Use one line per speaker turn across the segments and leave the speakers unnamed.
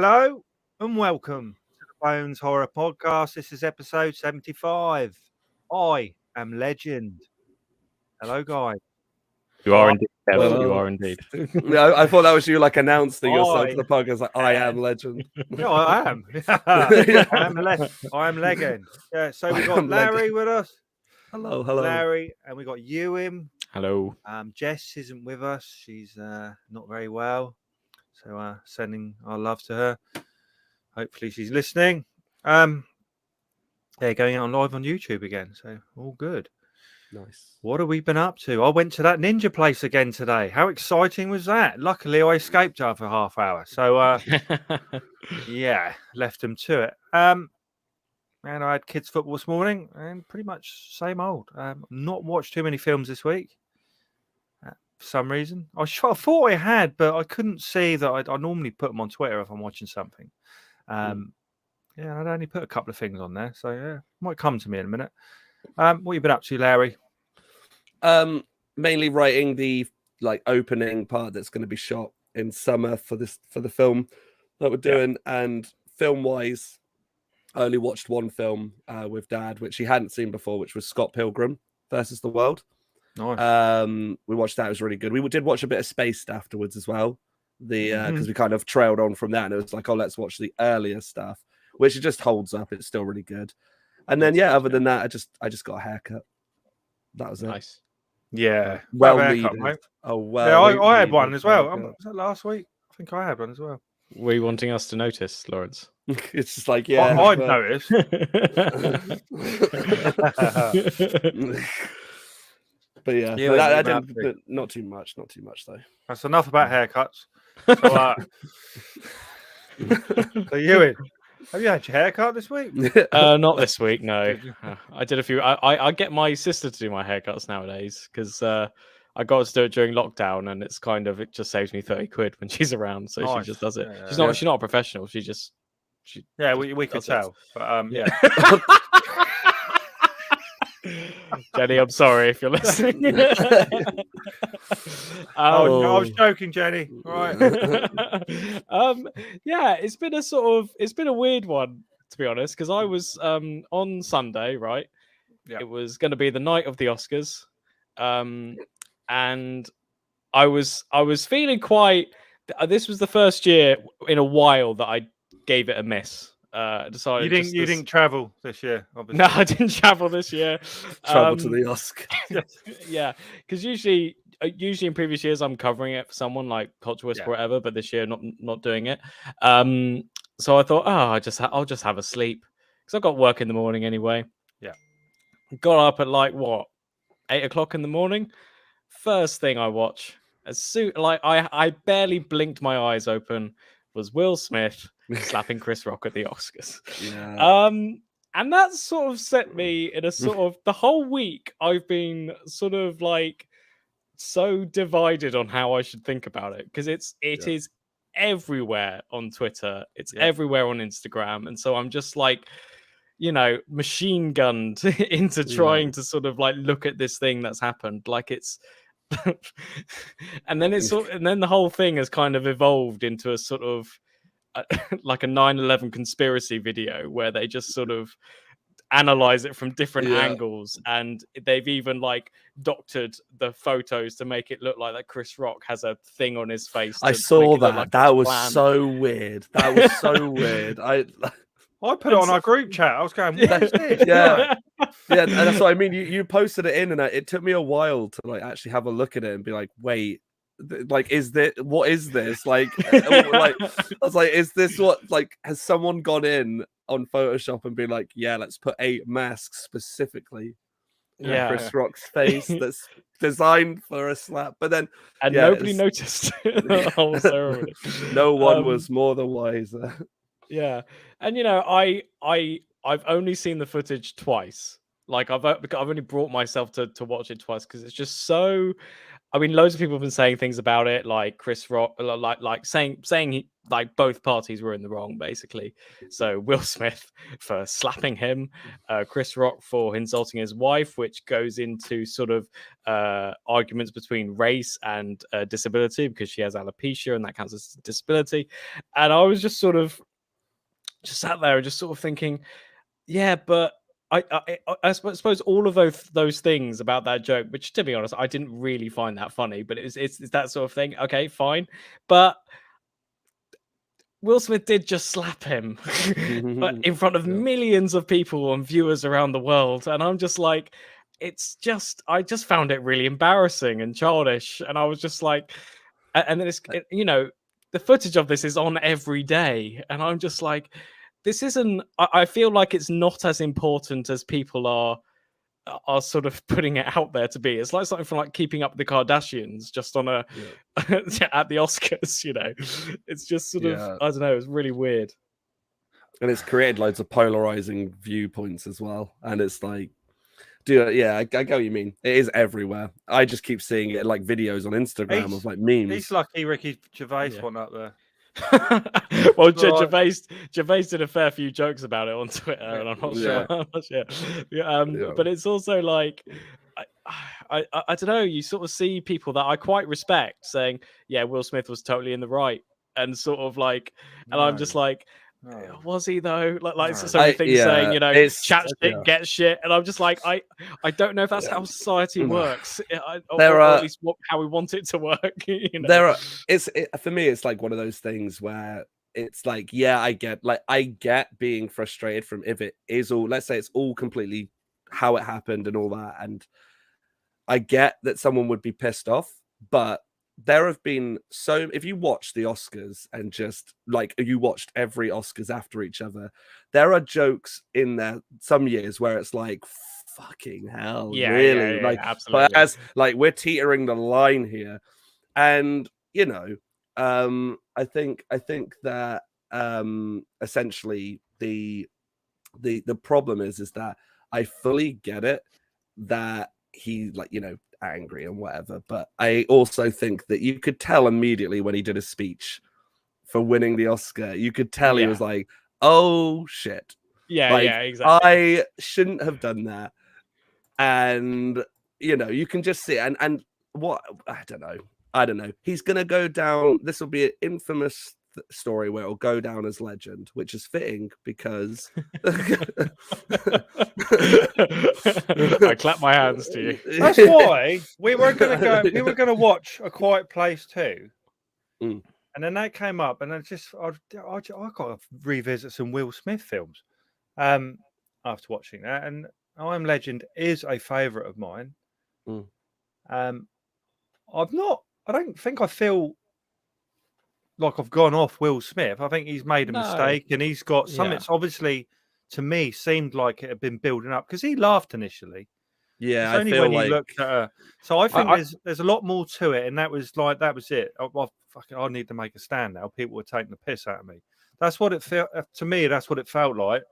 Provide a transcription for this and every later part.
Hello and welcome to the Bones Horror Podcast. This is episode 75. I am Legend. Hello, guys.
You are indeed.
Well,
you are indeed.
Yeah, I thought that was you like announcing yourself
I
to the podcast. Like, I am Legend.
Yeah, I am. I am Legend. Yeah, so we got Larry with us.
Hello.
Larry, and we got Ewan.
Hello.
Jess isn't with us. She's not very well. So sending our love to her. Hopefully she's listening. Going out live on YouTube again. So all good.
Nice.
What have we been up to? I went to that ninja place again today. How exciting was that? Luckily, I escaped after a half hour. So, yeah, left them to it. And I had kids' football this morning, and pretty much same old. Not watched too many films this week for some reason. I thought I had, but I couldn't see that. I normally put them on Twitter if I'm watching something. Yeah, I'd only put a couple of things on there. So, yeah, might come to me in a minute. What you been up to, Larry?
Mainly writing the opening part that's going to be shot in summer for the film that we're doing. And film wise, I only watched one film with Dad, which he hadn't seen before, which was Scott Pilgrim versus the World.
Nice.
We watched that; it was really good. We did watch a bit of Spaced afterwards as well, because we kind of trailed on from that, and it was like, oh, let's watch the earlier stuff, which it just holds up. It's still really good. And then other than that, I just got a haircut. That was
Nice.
Yeah.
Well
haircut,
needed.
mate.
Oh well.
Yeah, I had one as well. Was that last week? I think I had one as well.
Were you wanting us to notice, Lawrence?
It's just like
I'd notice.
But yeah,
Yeah,
I didn't. But not too much though.
That's enough about haircuts. So Ewan, have you had your haircut this week?
Not this week, no. I did a few. I get my sister to do my haircuts nowadays because I got to do it during lockdown, and it just saves me 30 quid when she's around, so
Nice.
she just does it.
Yeah,
She's not a professional. She
we could tell. But
yeah. Jenny, I'm sorry if you're listening.
I was joking, Jenny. All right.
Yeah, it's been a weird one, to be honest, because I was on Sunday, right?
Yeah.
It was going to be the night of the Oscars, and I was feeling quite. This was the first year in a while that I gave it a miss. Decided
you didn't travel this year, obviously.
No, I didn't travel this year.
Travel to the Oscar.
Yeah, because usually in previous years I'm covering it for someone like Culture Whisper or whatever, but this year not doing it. So I thought, I'll just have a sleep because I've got work in the morning anyway.
Yeah,
got up at 8 o'clock in the morning. First thing I watch, I barely blinked my eyes open, was Will Smith slapping Chris Rock at the Oscars.
Yeah.
And that sort of set me in a sort of the whole week I've been sort of so divided on how I should think about it, because it is everywhere on Twitter, it's everywhere on Instagram, and so I'm just machine gunned into trying to sort of look at this thing that's happened, it's and then the whole thing has kind of evolved into a sort of like a 9/11 conspiracy video where they just sort of analyze it from different angles, and they've even doctored the photos to make it look like that Chris Rock has a thing on his face.
I saw that. That was so weird. That was so weird. I
put it on our group chat. I was going, what is this?
Yeah, and that's what I mean. You posted it in, and it took me a while to actually have a look at it and be like, wait, what is this? I was like, is this what has someone gone in on Photoshop and been like, yeah, let's put 8 masks specifically on Chris Rock's face that's designed for a slap, but then
nobody noticed the whole ceremony.
No one was more the wiser.
Yeah, and I've only seen the footage twice. I've only brought myself to watch it twice because it's just so. I mean, loads of people have been saying things about it, like Chris Rock, saying like both parties were in the wrong, basically. So Will Smith for slapping him, Chris Rock for insulting his wife, which goes into sort of arguments between race and disability, because she has alopecia and that counts as a disability. And I was just sort of just sat there and just sort of thinking, yeah, but I suppose all of those things about that joke, which to be honest, I didn't really find that funny, but it's that sort of thing. Okay, fine, but Will Smith did just slap him, but in front of millions of people and viewers around the world, and I'm just like, I just found it really embarrassing and childish, and I was just like, and then the footage of this is on every day, and I'm just like, this isn't. I feel like it's not as important as people are sort of putting it out there to be. It's like something from like Keeping Up with the Kardashians, just on a at the Oscars. It's just sort of, I don't know. It's really weird,
and it's created loads of polarizing viewpoints as well. And it's like, I get what you mean. It is everywhere. I just keep seeing it like videos on Instagram of like memes.
He's lucky Ricky Gervais went up there.
Well, Gervais did a fair few jokes about it on Twitter, and I'm not sure. But it's also like, I don't know. You sort of see people that I quite respect saying, "Yeah, Will Smith was totally in the right," and sort of like, and I'm just like, was he though? Like so many things saying, chat shit, get shit, and I'm just like, I don't know if that's how society works, or at least how we want it to work.
For me, it's like one of those things where it's like, I get being frustrated from if it is all, let's say it's all completely how it happened and all that, and I get that someone would be pissed off, but there have been if you watch the Oscars and just like you watched every Oscars after each other, there are jokes in there some years where it's like, fucking hell, really? Like,
absolutely.
But as like we're teetering the line here, and I think that essentially the problem is that I fully get it that he angry and whatever, but I also think that you could tell immediately when he did a speech for winning the Oscar, you could tell he was like, oh shit,
exactly,
I shouldn't have done that. And you can just see it. And what I don't know, he's gonna go down, this will be an infamous story where it'll go down as legend, which is fitting because
I clap my hands to you.
That's why we were gonna watch A Quiet Place 2, and then that came up, and I got to revisit some Will Smith films after watching that, and I Am Legend is a favorite of mine. I don't think I feel like I've gone off Will Smith. I think he's made a mistake, and he's got something. It's obviously, to me, seemed like it had been building up because he laughed initially.
Yeah,
it's only when he looked at her. So I think there's a lot more to it, and that was it. I need to make a stand now. People were taking the piss out of me. That's what it felt to me. That's what it felt like,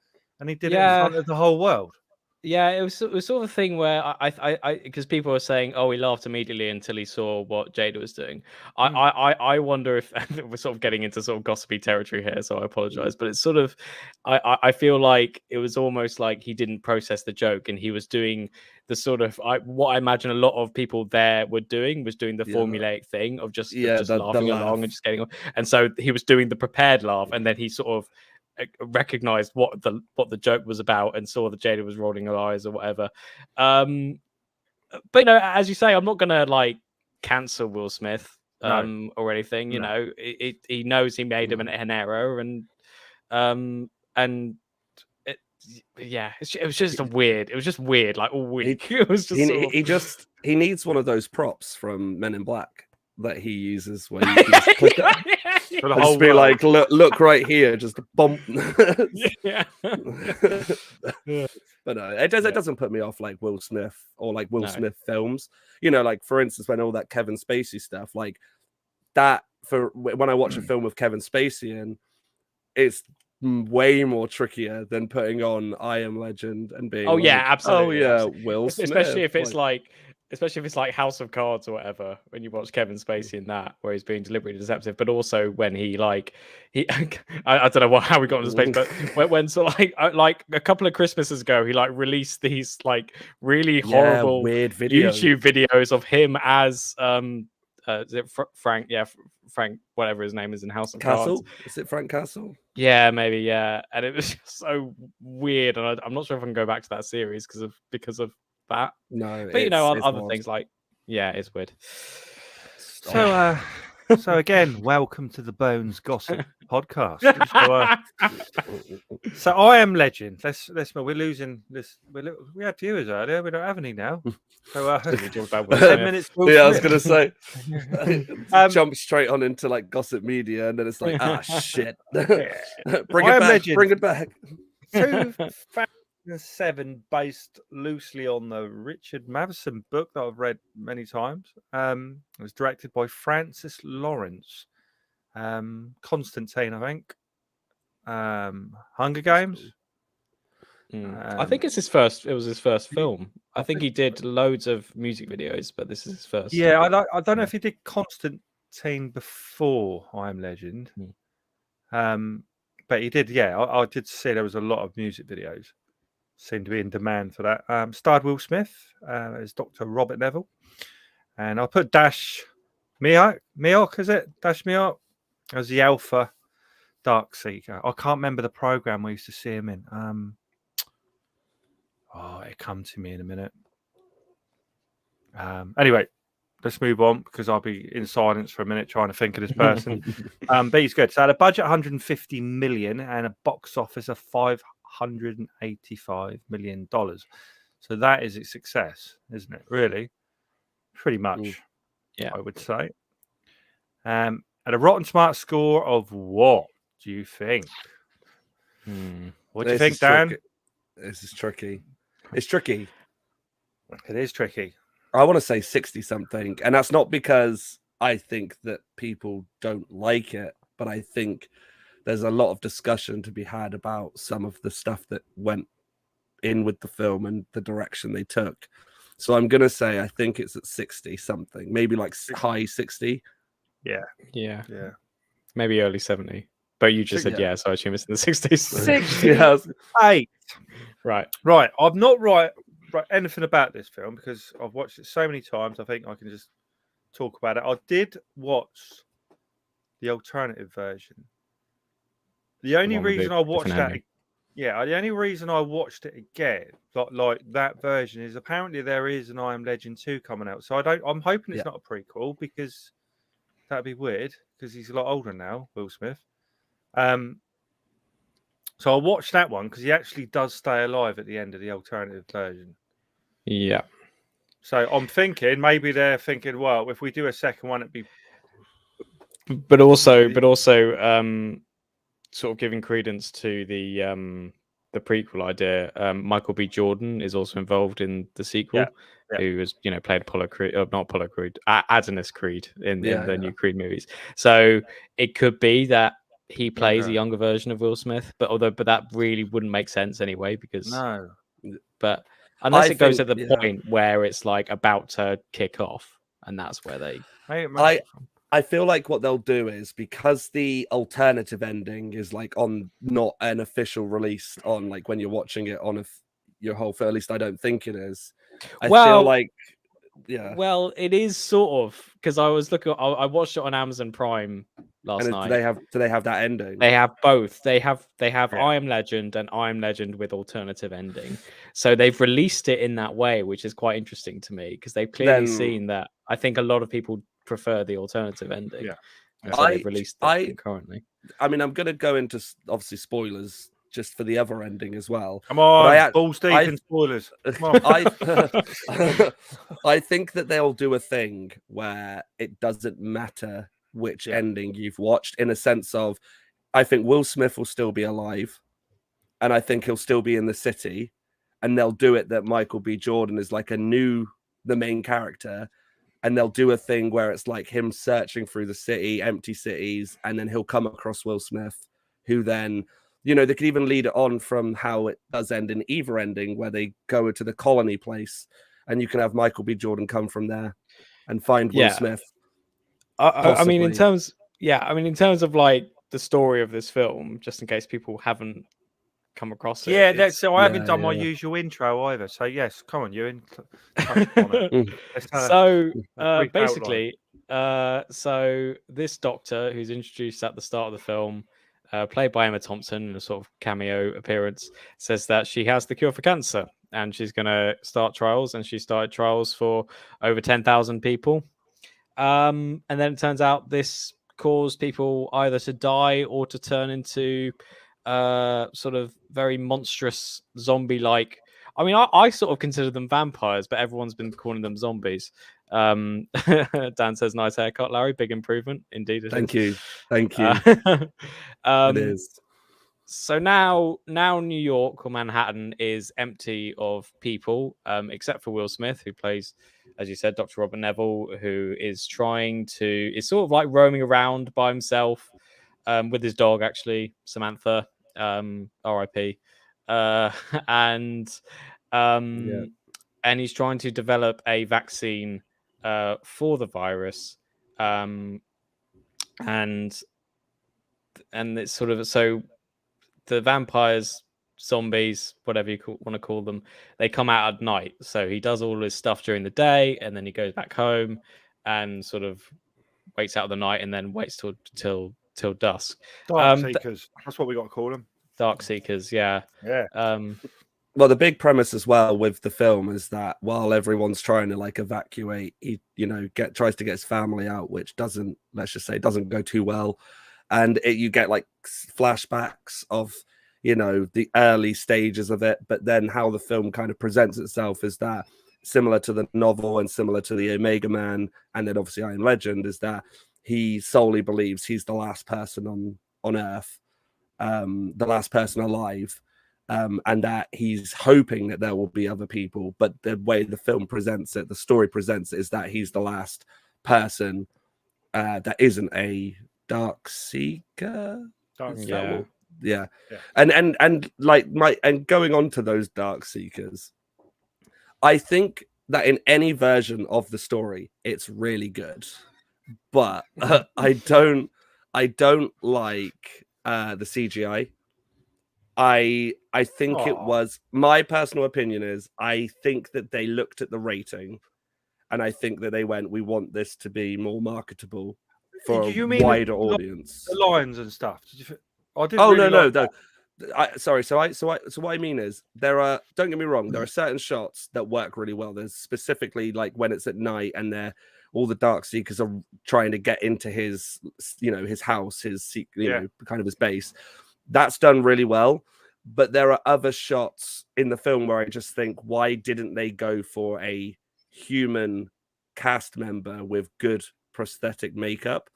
and he did it in front of the whole world.
Yeah, it was sort of a thing where I because people were saying, oh, he laughed immediately until he saw what Jada was doing. I wonder if we're sort of getting into sort of gossipy territory here, so I apologize. But it's sort of, I feel like it was almost like he didn't process the joke, and he was doing the sort of what I imagine a lot of people there were doing was doing the formulaic thing of just laughing along and just getting on. And so he was doing the prepared laugh, and then he sort of recognized what the joke was about and saw that Jada was rolling her eyes or whatever. But as you say, I'm not gonna like cancel Will Smith or anything. He knows he made him an error, and it was just weird. It was just weird, like all week. It was just
he needs one of those props from Men in Black that he uses when you just click it.
For the whole
just be like, look right here, just a bump. But no, it doesn't put me off like Will Smith or like Will Smith films. Like for instance, when all that Kevin Spacey stuff, like that, for when I watch a film with Kevin Spacey in, it's way more trickier than putting on I Am Legend and being
absolutely.
Will Smith.
Especially if it's like especially if it's like House of Cards or whatever, when you watch Kevin Spacey in that, where he's being deliberately deceptive, but also when he I don't know how we got into space, but when so like a couple of Christmases ago, he like released these like really horrible
weird videos.
YouTube videos of him as is it Frank? Yeah, Frank, whatever his name is in House of
Castle?
Cards.
Is it Frank Castle?
Yeah, maybe. Yeah, and it was just so weird, and I'm not sure if I can go back to that series because of that.
No,
But you know,
it's
other
odd.
things like it's weird.
So again, welcome to the Bones Gossip podcast. So I Am Legend. Let's we're losing this. We had viewers earlier. We don't have any now. So
We talked about Will
10
Smith.
minutes. Will
Yeah, I was
Smith.
gonna say jump straight on into like gossip media, and then it's like, shit. Bring
I
it
Am
back.
Legend.
Bring it back.
2007, based loosely on the Richard Matheson book that I've read many times. It was directed by Francis Lawrence. Constantine, I think. Hunger Games.
I think it's his first. It was his first film. I think he did loads of music videos, but this is his first.
Yeah, I don't know if he did Constantine before I Am Legend. But he did. Yeah, I did see there was a lot of music videos. Seemed to be in demand for that. Starred Will Smith as Dr. Robert Neville, and I put Dash Mioch, is it? Dash Mioch as the Alpha Darkseeker. I can't remember the program we used to see him in. It come to me in a minute. Anyway, let's move on because I'll be in silence for a minute trying to think of this person. But he's good. So at a budget 150 million and a box office of $585 million. So that is a success, isn't it? Really? Pretty much.
Yeah,
I would say. At a Rotten Smart score of what do you think? What do you think, Dan?
This is tricky. It's tricky.
It is tricky.
I want to say 60 something, and that's not because I think that people don't like it, but I think there's a lot of discussion to be had about some of the stuff that went in with the film and the direction they took. So I'm going to say I think it's at 60 something, maybe like high 60.
Yeah. Maybe early 70. But you just said so I assume it's in the 60s.
68.
Right.
I've not right anything about this film because I've watched it so many times. I think I can just talk about it. I did watch the alternative version. The only reason I watched that, the only reason I watched it again, like that version, is apparently there is an I Am Legend 2 coming out. So I'm hoping it's not a prequel because that'd be weird because he's a lot older now, Will Smith. So I watched that one because he actually does stay alive at the end of the alternative version.
Yeah.
So I'm thinking maybe they're thinking, well, if we do a second one, it'd be.
But also, sort of giving credence to the prequel idea. Michael B. Jordan is also involved in the sequel, who was played Apollo Creed, not Apollo Creed, Adonis Creed in the new Creed movies. So it could be that he plays a younger version of Will Smith, but that really wouldn't make sense anyway because but unless it goes at the point where it's like about to kick off, and that's where they.
I feel like what they'll do is because the alternative ending is like on not an official release on like when you're watching it on your whole. At least I don't think it is. I feel like. Yeah.
Well, it is sort of because I was looking. I watched it on Amazon Prime last night.
Do they have that ending?
They have both. They have I Am Legend and I Am Legend with alternative ending. So they've released it in that way, which is quite interesting to me because they've clearly seen that. I think a lot of people prefer the alternative ending.
Yeah.
So they've released it currently.
I mean, I'm going to go into obviously spoilers just for the other ending as well.
Come on, balls deep in spoilers. Come on.
I think that they'll do a thing where it doesn't matter which ending you've watched, in a sense of, I think Will Smith will still be alive, and I think he'll still be in the city, and they'll do it that Michael B. Jordan is like the main character, and they'll do a thing where it's like him searching through the city, empty cities, and then he'll come across Will Smith, who then. They could even lead it on from how it does end in either ending, where they go to the colony place and you can have Michael B. Jordan come from there and find Will Smith.
I mean, in
Possibly.
in terms of like the story of this film, just in case people haven't come across it.
Yeah, that's so. I haven't
Yeah,
done my
yeah.
usual intro either. So yes, come on, Ewan. Touch upon it. Let's have
So
a brief outline.
basically, so this doctor who's introduced at the start of the film, played by Emma Thompson in a sort of cameo appearance, says that she has the cure for cancer and she's going to start trials, and she started trials for over 10,000 people. And then it turns out this caused people either to die or to turn into sort of very monstrous zombie-like. I mean, I sort of consider them vampires, but everyone's been calling them zombies. Dan says, "Nice haircut, Larry. Big improvement, indeed."
Thank you. It is.
So now New York or Manhattan is empty of people, except for Will Smith, who plays, as you said, Dr. Robert Neville, who is is sort of like roaming around by himself, with his dog, actually, Samantha, R.I.P. And he's trying to develop a vaccine for the virus, and it's sort of so. The vampires, zombies, whatever you want to call them, they come out at night. So he does all his stuff during the day, and then he goes back home and sort of waits out the night, and then waits till dusk.
Dark Seekers. That's what we got to call them.
Dark Seekers, yeah.
Yeah.
Well, the big premise as well with the film is that while everyone's trying to like evacuate, he tries to get his family out, which doesn't go too well. And you get like flashbacks of, the early stages of it. But then how the film kind of presents itself is that similar to the novel and similar to the Omega Man, and then obviously I Am Legend, is that he solely believes he's the last person on Earth, the last person alive, and that he's hoping that there will be other people. But the way the film presents it, the story presents it, is that he's the last person that isn't a Dark Seeker. Yeah. And going on to those Dark Seekers, I think that in any version of the story, it's really good, but I don't like the CGI. I think it was, my personal opinion is, I think that they looked at the rating, and I think that they went, we want this to be more marketable for a wider audience.
The lions and stuff.
No. Sorry. So what I mean is, there are, don't get me wrong, there are certain shots that work really well. There's specifically like when it's at night and all the Dark Seekers are trying to get into his, his house, kind of his base. That's done really well. But there are other shots in the film where I just think, why didn't they go for a human cast member with good prosthetic makeup?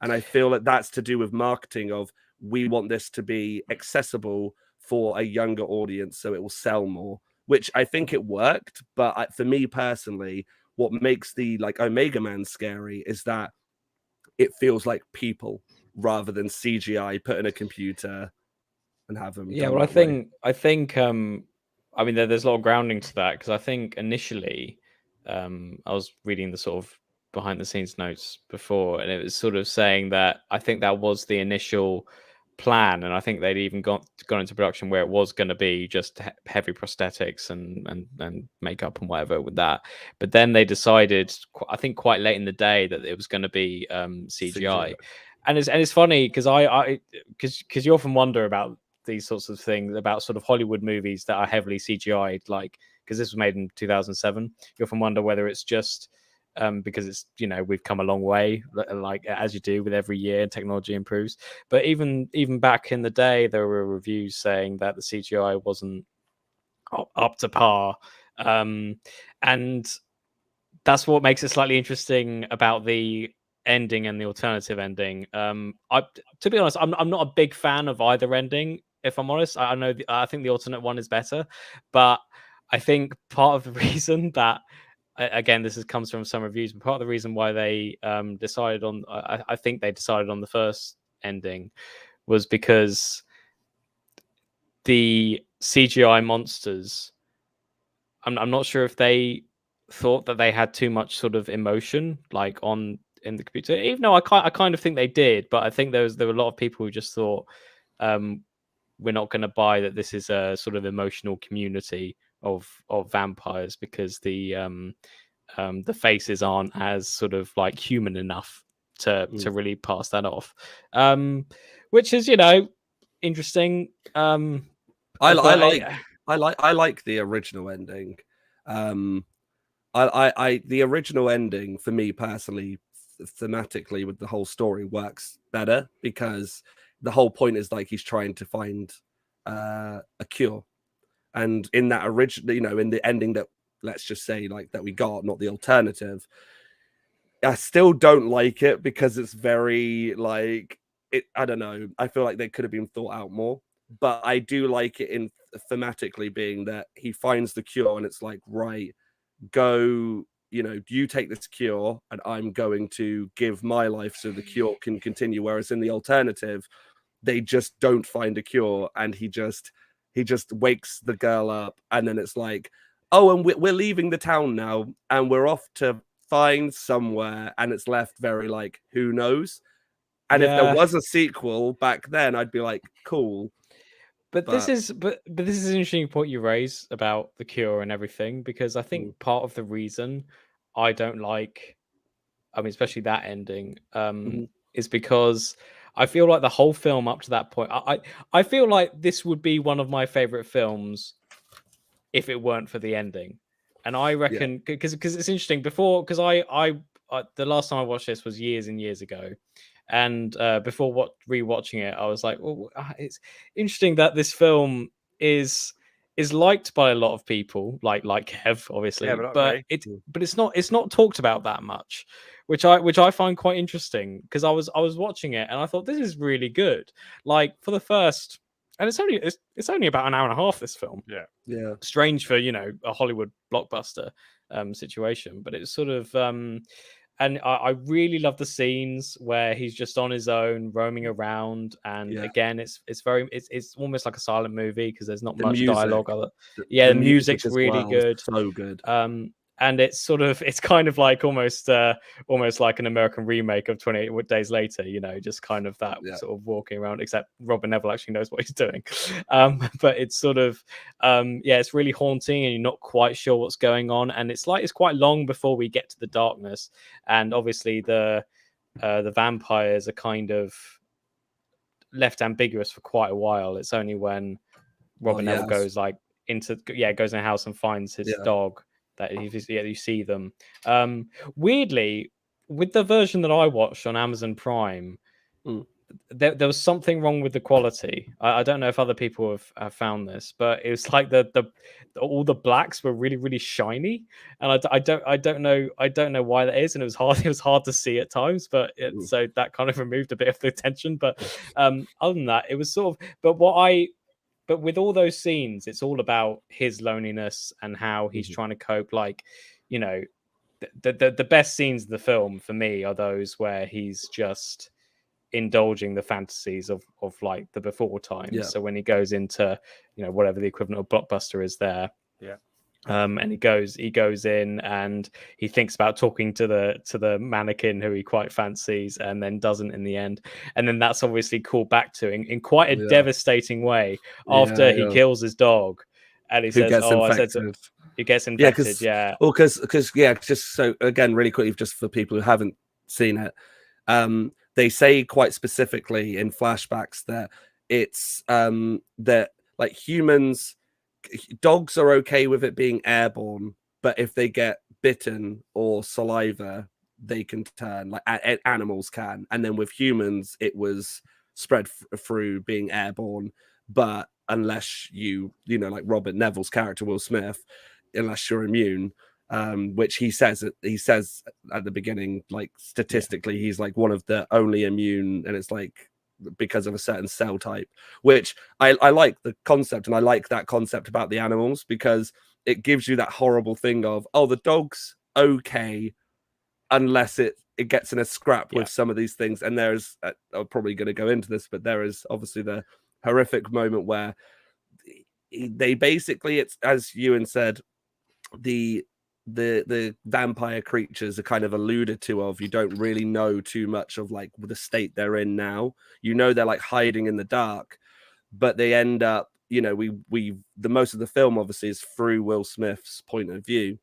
And I feel that that's to do with marketing of, we want this to be accessible for a younger audience so it will sell more, which I think it worked. But for me personally, what makes the like Omega Man scary is that it feels like people rather than CGI put in a computer and have them.
Yeah, well, I think I mean, there's a lot of grounding to that, because I think initially I was reading the sort of behind the scenes notes before, and it was sort of saying that I think that was the initial plan, and I think they'd even gone into production where it was going to be just heavy prosthetics and makeup and whatever with that. But then they decided, I think quite late in the day, that it was going to be CGI. And it's funny because because you often wonder about these sorts of things, about sort of Hollywood movies that are heavily CGI'd, like, because this was made in 2007. You often wonder whether it's just because it's, we've come a long way, like as you do with every year, technology improves. But even back in the day, there were reviews saying that the CGI wasn't up to par, and that's what makes it slightly interesting about the ending and the alternative ending. To be honest, I'm not a big fan of either ending, if I'm honest. I think the alternate one is better, but I think part of the reason that, again, this comes from some reviews, but part of the reason why they decided on, I think they decided on the first ending, was because the CGI monsters, I'm not sure if they thought that they had too much sort of emotion, like in the computer. Even though I kind of think they did, but I think there were a lot of people who just thought, we're not going to buy that this is a sort of emotional community of vampires because the faces aren't as sort of like human enough to really pass that off. Which is, interesting.
I like the original ending. The original ending for me personally, thematically with the whole story works better because the whole point is like he's trying to find a cure, and in that original, in the ending that, let's just say, like that we got, not the alternative, I still don't like it because it's very like it. I don't know. I feel like they could have been thought out more, but I do like it in thematically being that he finds the cure and it's like, right, go, you take this cure and I'm going to give my life so the cure can continue. Whereas in the alternative, they just don't find a cure and he just wakes the girl up and then it's like, oh, and we're leaving the town now and we're off to find somewhere, and it's left very like, who knows? And if there was a sequel back then, I'd be like, cool.
But this is an interesting point you raise about the cure and everything, because I think part of the reason I don't like, I mean, especially that ending, is because I feel like the whole film up to that point, I feel like this would be one of my favorite films if it weren't for the ending. And I reckon because it's interesting before, because I the last time I watched this was years and years ago. And before rewatching it, I was like, "Well, it's interesting that this film is liked by a lot of people, like Kev, obviously, but it's not talked about that much, which I find quite interesting because I was watching it and I thought this is really good. Like for the first, and it's only about an hour and a half. This film,
yeah,
strange for a Hollywood blockbuster situation, but it's sort of. And I really love the scenes where he's just on his own, roaming around. And again, it's almost like a silent movie because there's not much dialogue. The music's really good,
so good.
And it's kind of like almost like an American remake of 28 Days Later, just kind of that sort of walking around, except Robin Neville actually knows what he's doing. But it's sort of, it's really haunting and you're not quite sure what's going on. And it's quite long before we get to the darkness. And obviously the vampires are kind of left ambiguous for quite a while. It's only when Robin Neville goes in the house and finds his dog that you see them. Weirdly, with the version that I watched on Amazon Prime, there was something wrong with the quality. I don't know if other people have found this, but it was like all the blacks were really, really shiny, and I don't know why that is, and it was hard to see at times, but so that kind of removed a bit of the tension. But other than that, it was sort of. But with all those scenes, it's all about his loneliness and how he's trying to cope. Like, the best scenes of the film for me are those where he's just indulging the fantasies of like the before times. So when he goes into whatever the equivalent of Blockbuster is there, and he goes in and he thinks about talking to the mannequin who he quite fancies and then doesn't in the end, and then that's obviously called back to in quite a devastating way after he kills his dog, and he says, he gets infected.
Just so again really quickly, just for people who haven't seen it, they say quite specifically in flashbacks that it's that like dogs are okay with it being airborne, but if they get bitten or saliva, they can turn, like animals can. And then with humans, it was spread through being airborne, but unless like Robert Neville's character, Will Smith, unless you're immune, which he says at the beginning, like statistically, he's like one of the only immune, and it's like because of a certain cell type, which I like the concept, and I like that concept about the animals because it gives you that horrible thing of, oh, the dog's okay unless it gets in a scrap with some of these things. And there's I'm probably going to go into this, but there is obviously the horrific moment where they basically, it's as Ewan said, the the vampire creatures are kind of alluded to of, you don't really know too much of like the state they're in now. You know, they're like hiding in the dark, but they end up, you know, the most of the film obviously is through Will Smith's point of view.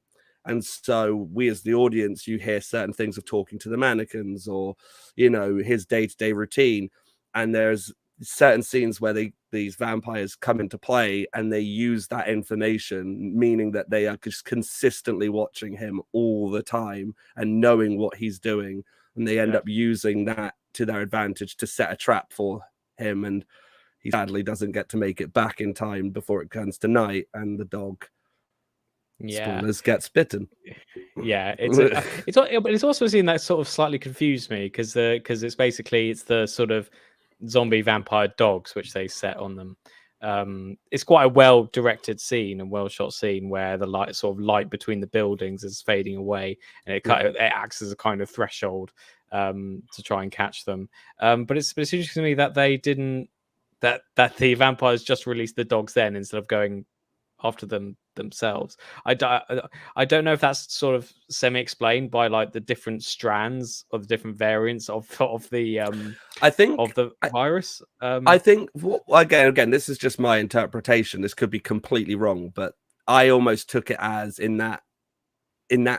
And so we as the audience, you hear certain things of talking to the mannequins or, you know, his day-to-day routine. And there's certain scenes where these vampires come into play and they use that information, meaning that they are just consistently watching him all the time and knowing what he's doing. And they end up using that to their advantage to set a trap for him. And he sadly doesn't get to make it back in time before it turns to night, and the dog, spoilers, gets bitten.
Yeah, it's also a scene that sort of slightly confused me because it's basically the sort of zombie vampire dogs which they set on them. It's quite a well directed scene and well shot scene where the light between the buildings is fading away, and it acts as a kind of threshold to try and catch them. But it's interesting to me that they didn't that the vampires just released the dogs then instead of going after them themselves. I don't know if that's sort of semi-explained by like the different strands or the different variants of the
I think
of the virus.
I think again, this is just my interpretation. This could be completely wrong, but I almost took it as in that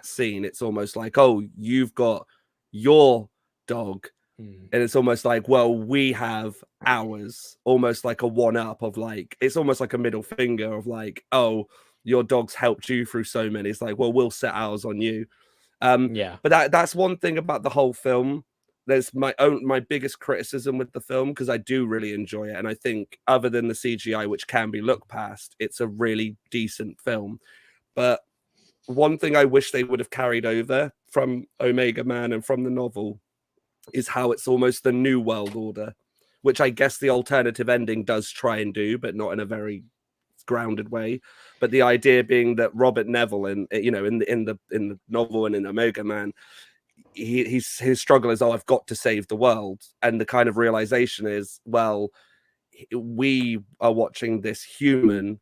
scene, it's almost like, oh, you've got your dog. And it's almost like, well, we have ours, almost like a one-up of like, it's almost like a middle finger of like, oh, your dog's helped you through so many. It's like, well, we'll set ours on you. But that's one thing about the whole film. There's my biggest criticism with the film, because I do really enjoy it. And I think other than the CGI, which can be looked past, it's a really decent film. But one thing I wish they would have carried over from Omega Man and from the novel is how it's almost the New World Order, which I guess the alternative ending does try and do, but not in a very grounded way. But the idea being that Robert Neville, in the novel and in Omega Man, his struggle is, oh, I've got to save the world, and the kind of realization is, well, we are watching this human,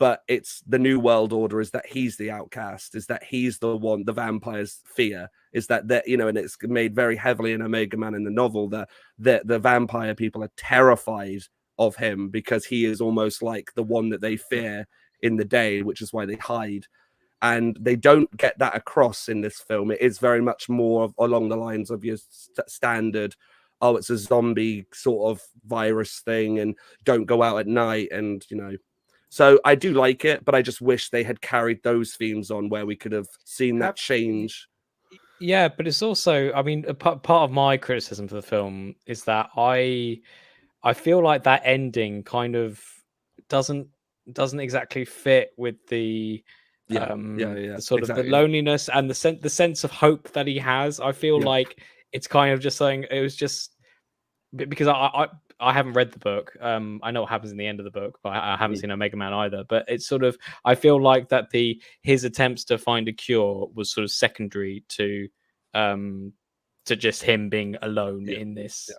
but it's the New World Order, is that he's the outcast, is that he's the one the vampires fear, is that and it's made very heavily in Omega Man in the novel that the vampire people are terrified of him because he is almost like the one that they fear in the day, which is why they hide. And they don't get that across in this film. It is very much more along the lines of your standard, oh, it's a zombie sort of virus thing and don't go out at night, and so I do like it, but I just wish they had carried those themes on where we could have seen that change.
Yeah, but it's also, I mean, part of my criticism for the film is that I feel like that ending kind of doesn't exactly fit with the sort of the loneliness and the sense of hope that he has. I feel like it's kind of just saying, it was just because I haven't read the book. I know what happens in the end of the book, but I haven't seen Omega Man either. But it's sort of, I feel like that his attempts to find a cure was sort of secondary to just him being alone in this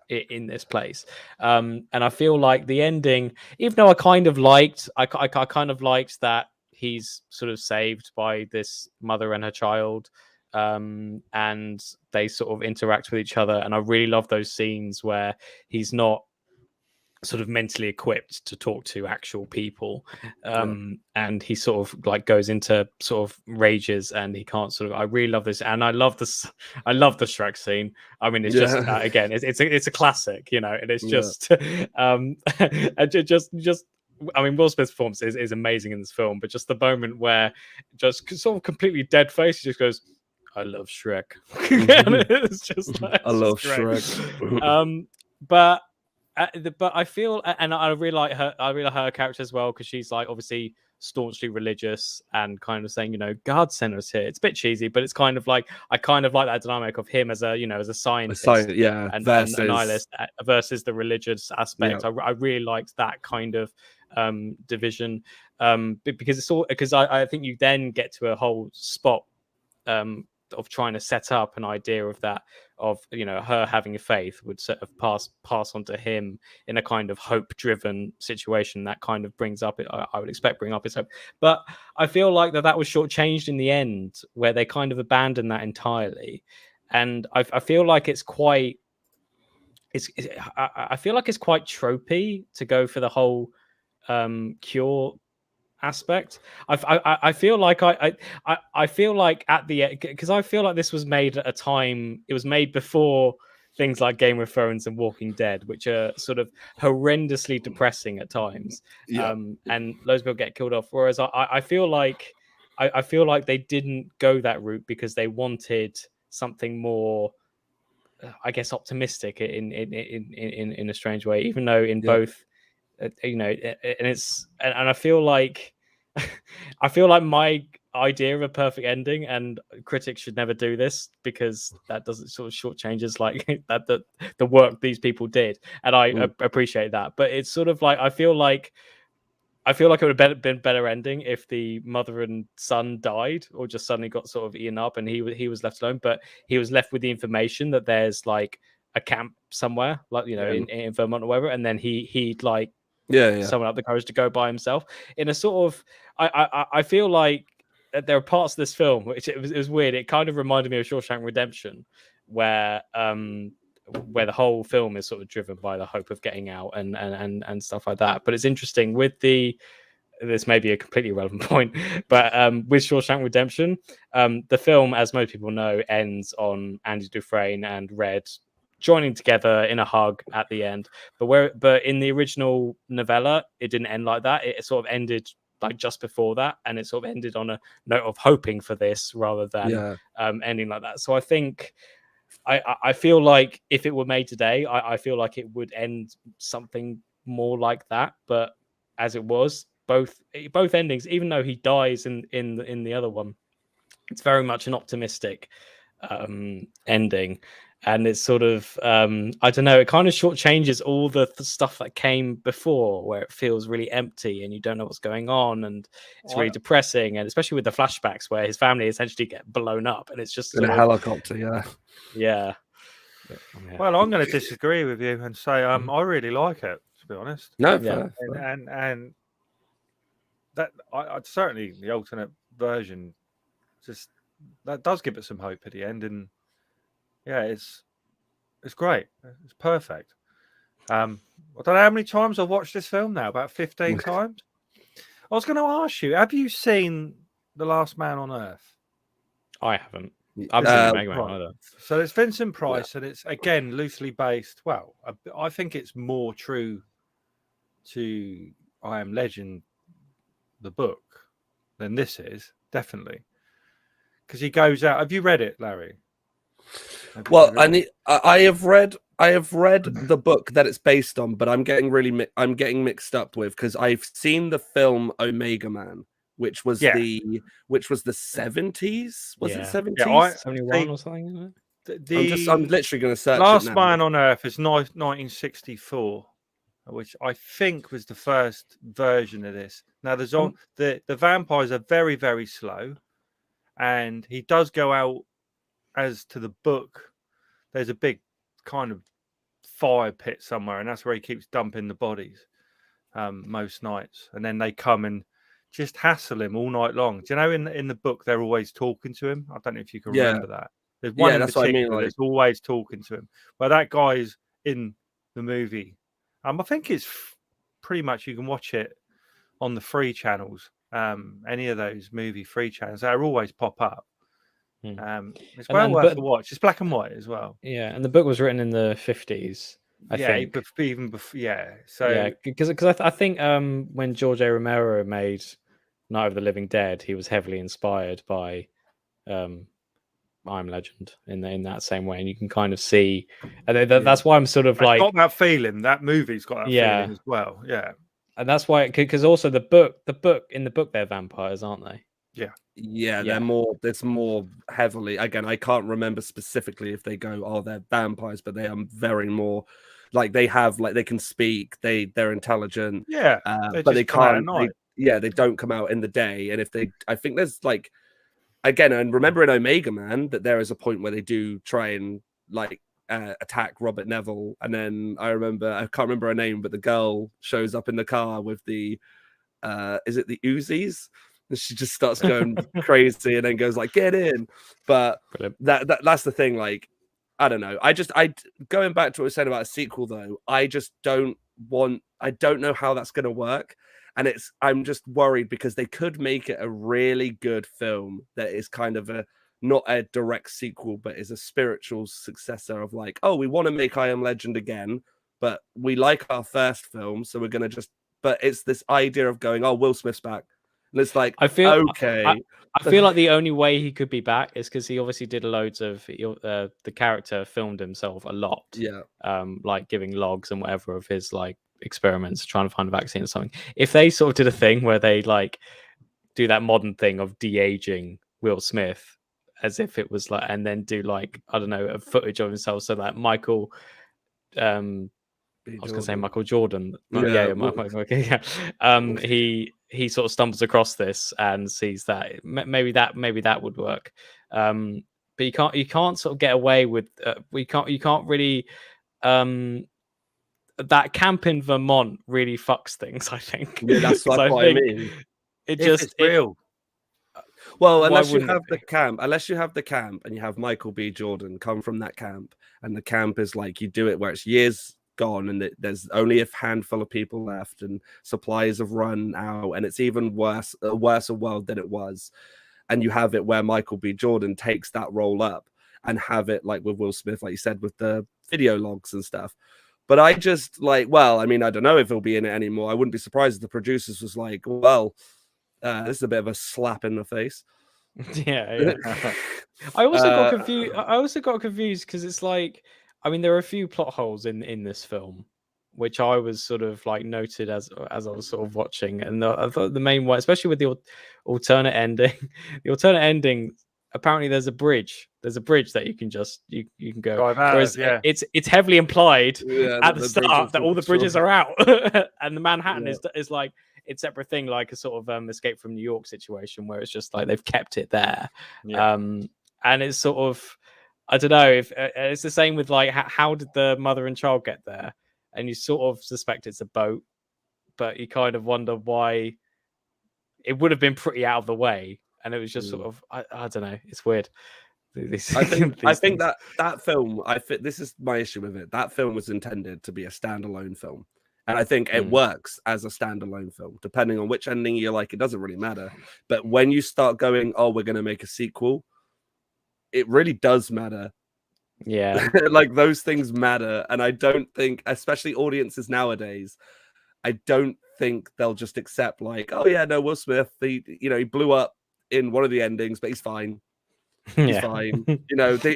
place. And I feel like the ending, even though I kind of liked that he's sort of saved by this mother and her child, and they sort of interact with each other, and I really love those scenes where he's not sort of mentally equipped to talk to actual people, and he sort of like goes into sort of rages, and he can't sort of, I really love this, and I love the Shrek scene. I mean, it's just again, it's a classic, and it's just just I mean, Will Smith's performance is amazing in this film, but just the moment where just sort of completely dead face, he just goes, I love Shrek. It's just like,
I love Shrek.
But I feel, and I really like her character as well, because she's like obviously staunchly religious and kind of saying, God sent us here. It's a bit cheesy, but it's kind of like, I kind of like that dynamic of him as a scientist, and a nihilist versus the religious aspect. I really liked that kind of division, because it's all, because I think you then get to a whole spot of trying to set up an idea of that of her having a faith would sort of pass on to him in a kind of hope-driven situation that kind of brings up it. I would expect bring up his hope, but I feel like that was shortchanged in the end, where they kind of abandoned that entirely, and I feel like it's quite. I feel like it's quite tropey to go for the whole cure aspect. I feel like I feel like at the, because I feel like this was made at a time, it was made before things like Game of Thrones and Walking Dead, which are sort of horrendously depressing at times. And loads of people get killed off. Whereas I feel like I feel like they didn't go that route because they wanted something more, I guess, optimistic in a strange way, even though in both, and I feel like I feel like my idea of a perfect ending, and critics should never do this because that doesn't sort of shortchanges like that the work these people did, and I appreciate that. But it's sort of like I feel like it would have been better ending if the mother and son died, or just suddenly got sort of eaten up, and he was left alone. But he was left with the information that there's like a camp somewhere, like in Vermont or whatever, and then he'd like someone up the courage to go by himself. In a sort of, I feel like there are parts of this film which it was weird. It kind of reminded me of Shawshank Redemption, where the whole film is sort of driven by the hope of getting out and stuff like that. But it's interesting with this may be a completely irrelevant point, but with Shawshank Redemption, the film, as most people know, ends on Andy Dufresne and Red joining together in a hug at the end. But in the original novella, it didn't end like that. It sort of ended like just before that, and it sort of ended on a note of hoping for this rather than ending like that. So I think I feel like if it were made today, I feel like it would end something more like that. But as it was, both endings, even though he dies in the other one, it's very much an optimistic ending. And it's sort of I don't know, it kind of shortchanges all the stuff that came before, where it feels really empty and you don't know what's going on, and it's really depressing, and especially with the flashbacks where his family essentially get blown up, and it's just
in a helicopter.
Yeah.
Well, I'm going to disagree with you and say I really like it, to be honest.
No,
and that I'd certainly the alternate version, just that does give it some hope at the end, and it's great. It's perfect. I don't know how many times I've watched this film now, about 15 times. I was going to ask you, have you seen The Last Man on Earth?
I haven't. I've seen Mega Man either.
So it's Vincent Price, and it's again loosely based. Well, I think it's more true to I Am Legend, the book, than this is, definitely. Because he goes out. Have you read it, Larry?
I have read the book that it's based on, but I'm getting mixed up with, because I've seen the film Omega Man, which was the 70s. Was it 70s?
71 or something?
I'm literally going to search
Last
it now.
Man on Earth is 1964, which I think was the first version of this. Now there's the vampires are very, very slow, and he does go out. As to the book, there's a big kind of fire pit somewhere, and that's where he keeps dumping the bodies most nights. And then they come and just hassle him all night long. Do you know in the book they're always talking to him? I don't know if you can remember that. There's one in particular that's always talking to him. Well, that guy's in the movie. I think it's pretty much you can watch it on the free channels. Any of those movie free channels, they always pop up. It's well worth a watch. It's black and white as well.
Yeah, and the book was written in the 50s. I think
even before. So
because I think when George A. Romero made Night of the Living Dead, he was heavily inspired by I Am Legend in that same way, and you can kind of see, and that's why I'm sort of like
got that feeling. That movie's got that feeling as well. Yeah,
and that's why, because also the book they're vampires, aren't they?
Yeah, they're more. It's more heavily. Again, I can't remember specifically if they go, they're vampires, but they are very more like they can speak. They're intelligent.
Yeah,
but they can't. They don't come out in the day. And I think there's again, and remember in Omega Man that there is a point where they do try and like attack Robert Neville, and then I can't remember her name, but the girl shows up in the car with the is it the Uzis? And she just starts going crazy and then goes like, "Get in!" But that's the thing. Like, I don't know. I going back to what I was saying about a sequel though. I don't know how that's going to work, and I'm just worried because they could make it a really good film that is kind of not a direct sequel, but is a spiritual successor of like, oh, we want to make I Am Legend again, but we like our first film, so we're going to just. But it's this idea of going, oh, Will Smith's back. And it's like,
I feel
okay.
I feel like the only way he could be back is because he obviously did loads of the character filmed himself a lot.
Yeah.
Like giving logs and whatever of his like experiments trying to find a vaccine or something. If they sort of did a thing where they like do that modern thing of de-aging Will Smith as if it was like, and then do like, I don't know, a footage of himself so that Michael I was going to say Michael Jordan. He sort of stumbles across this and sees that maybe that would work. But you can't sort of get away with you can't really that camp in Vermont really fucks things, I think.
Yeah, that's what I mean.
It's
real. Well, unless you have the camp and you have Michael B. Jordan come from that camp, and the camp is like you do it where it's years gone and there's only a handful of people left and supplies have run out and it's even worse a world than it was, and you have it where Michael B. Jordan takes that role up and have it like with Will Smith, like you said, with the video logs and stuff. But I just like, well, I mean, I don't know if he'll be in it anymore. I wouldn't be surprised if the producers was like, well, this is a bit of a slap in the face.
Yeah. I also got confused because it's like, I mean, there are a few plot holes in this film, which I was sort of like noted as I was sort of watching, and I thought the main one, especially with the alternate ending, apparently there's a bridge that you can go. Whereas it's heavily implied at the start that all the bridges are out, and the Manhattan is like its separate thing, like a sort of Escape from New York situation where it's just like they've kept it there. And it's sort of, I don't know if it's the same with like how did the mother and child get there, and you sort of suspect it's a boat, but you kind of wonder why it would have been pretty out of the way, and it was just sort of I don't know, it's weird.
I think that film, this is my issue with it. That film was intended to be a standalone film. And I think it works as a standalone film, depending on which ending you like. It doesn't really matter. But when you start going, oh, we're going to make a sequel, it really does matter.
Yeah.
Like those things matter. And I don't think, especially audiences nowadays, I don't think they'll just accept like, oh yeah, no, Will Smith, he blew up in one of the endings, but he's fine. He's fine.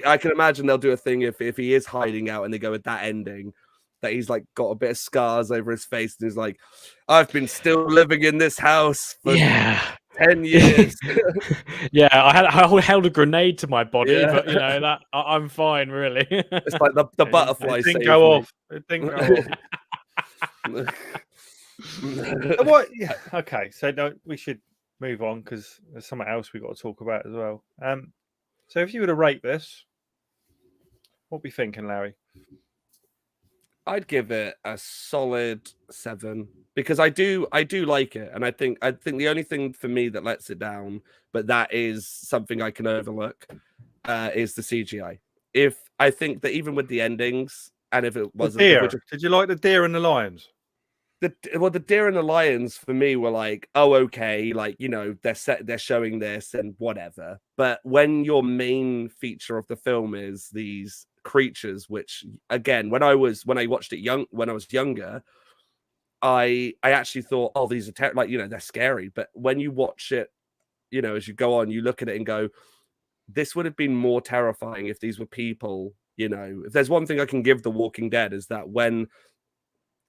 I can imagine they'll do a thing if he is hiding out and they go with that ending, that he's like got a bit of scars over his face and he's like, I've been still living in this house for 10 years.
I held a grenade to my body, but that I'm fine, really.
It's like the butterfly.
It didn't go off. It didn't go off. What? Yeah. Okay, so no, we should move on because there's something else we've got to talk about as well. So if you were to rate this, what are we thinking, Larry?
I'd give it a solid 7 because I do like it, and I think the only thing for me that lets it down, but that is something I can overlook, is the CGI. If I think that even with the endings, and if it wasn't,
did you like the deer and the lions?
The deer and the lions for me were like, oh, okay, like they're showing this and whatever. But when your main feature of the film is these creatures, which again, when I watched it when I was younger, I actually thought, oh, these are they're scary. But when you watch it, as you go on, you look at it and go, this would have been more terrifying if these were people. If there's one thing I can give The Walking Dead is that when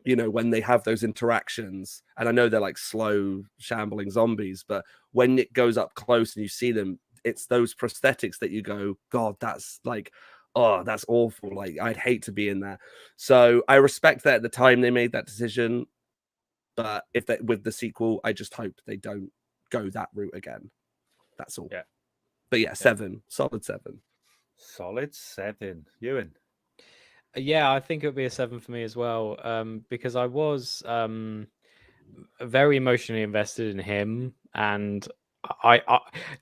they have those interactions, and I know they're like slow shambling zombies, but when it goes up close and you see them, it's those prosthetics that you go, God, that's like, oh, that's awful. Like, I'd hate to be in that. So I respect that at the time they made that decision. But with the sequel, I just hope they don't go that route again. That's all.
Yeah.
But yeah, 7, solid 7.
Solid 7. Ewan.
Yeah, I think it would be a 7 for me as well. Because I was very emotionally invested in him, and I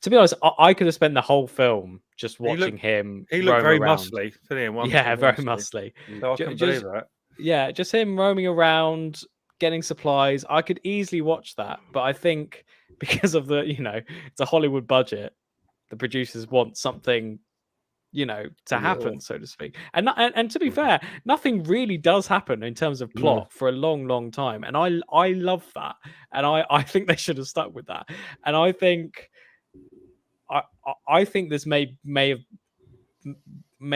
to be honest, I could have spent the whole film just watching him
He looked
roam
very
around.
muscly, didn't he? In one
Yeah,
in
very
one scene.
muscly.
So I can believe that.
Yeah, just him roaming around, getting supplies. I could easily watch that, but I think because of the, it's a Hollywood budget, the producers want something, to happen, so to speak. And to be fair, nothing really does happen in terms of plot for a long, long time, and I love that, and I think they should have stuck with that, and I think I think this may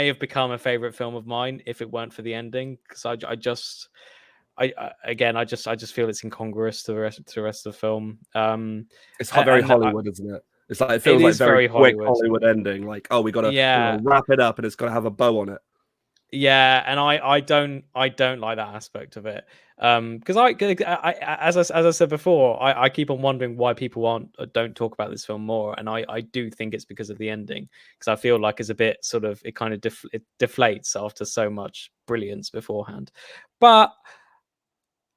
have become a favorite film of mine if it weren't for the ending, because I just feel it's incongruous to the rest of the film.
It's very
and
Hollywood, isn't it? It's like it feels like
is
very quick
Hollywood.
Hollywood ending. Like, oh, we gotta wrap it up, and it's gotta have a bow on it.
Yeah, and I don't like that aspect of it. Because as I said before, I keep on wondering why people don't talk about this film more, and I do think it's because of the ending, because I feel like it's a bit sort of, it kind of it deflates after so much brilliance beforehand. But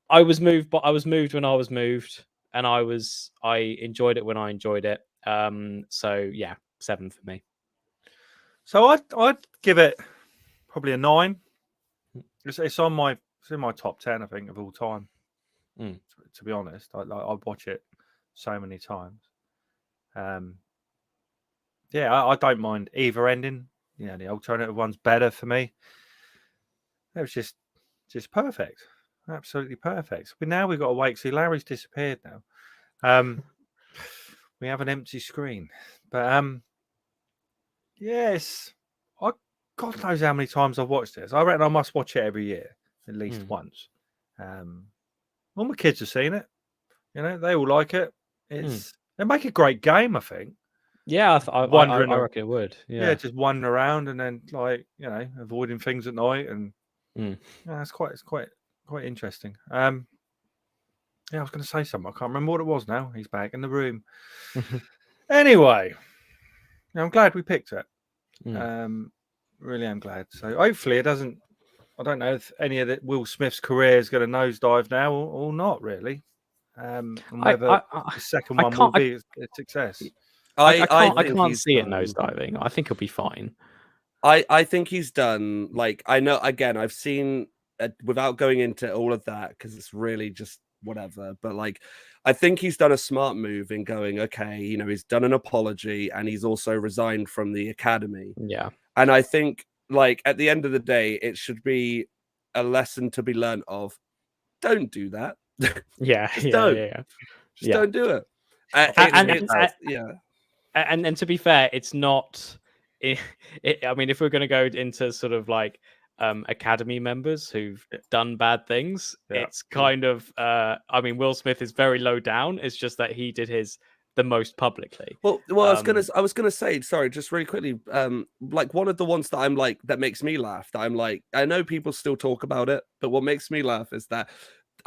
I was moved when I was moved, and I enjoyed it when I enjoyed it. So yeah, 7 for me.
So I'd give it probably a 9. It's in my top 10, I think, of all time. To be honest, I'd watch it so many times. Yeah, I don't mind either ending. The alternative one's better for me. It was just perfect, absolutely perfect. But now we've got to wait. See, Larry's disappeared now. We have an empty screen, but yes, God knows how many times I've watched this. I reckon I must watch it every year at least once. All my kids have seen it. They all like it. They make a great game, I think.
Yeah, I reckon it would. Yeah,
just wandering around and then avoiding things at night, and it's quite interesting. Yeah, I was going to say something. I can't remember what it was now. He's back in the room. Anyway, I'm glad we picked it. Really am glad. So hopefully it doesn't. I don't know if any of Will Smith's career is going to nosedive now or not really. And whether the second one will be a success.
I can't see it nosediving. I think he'll be fine.
I think he's done. Like, I know, again, I've seen without going into all of that, because it's really just whatever, but like, I think he's done a smart move in going, okay, he's done an apology, and he's also resigned from the academy.
Yeah.
And I think, like, at the end of the day, it should be a lesson to be learned of, don't do that.
Yeah.
Just don't do it.
And to be fair, it's not. I mean, if we're going to go into sort of like academy members who've done bad things, it's kind of. I mean, Will Smith is very low down. It's just that he did his the most publicly.
Well, I was gonna say, sorry, just really quickly. Like, one of the ones that I'm like that makes me laugh. That I'm like, I know people still talk about it, but what makes me laugh is that.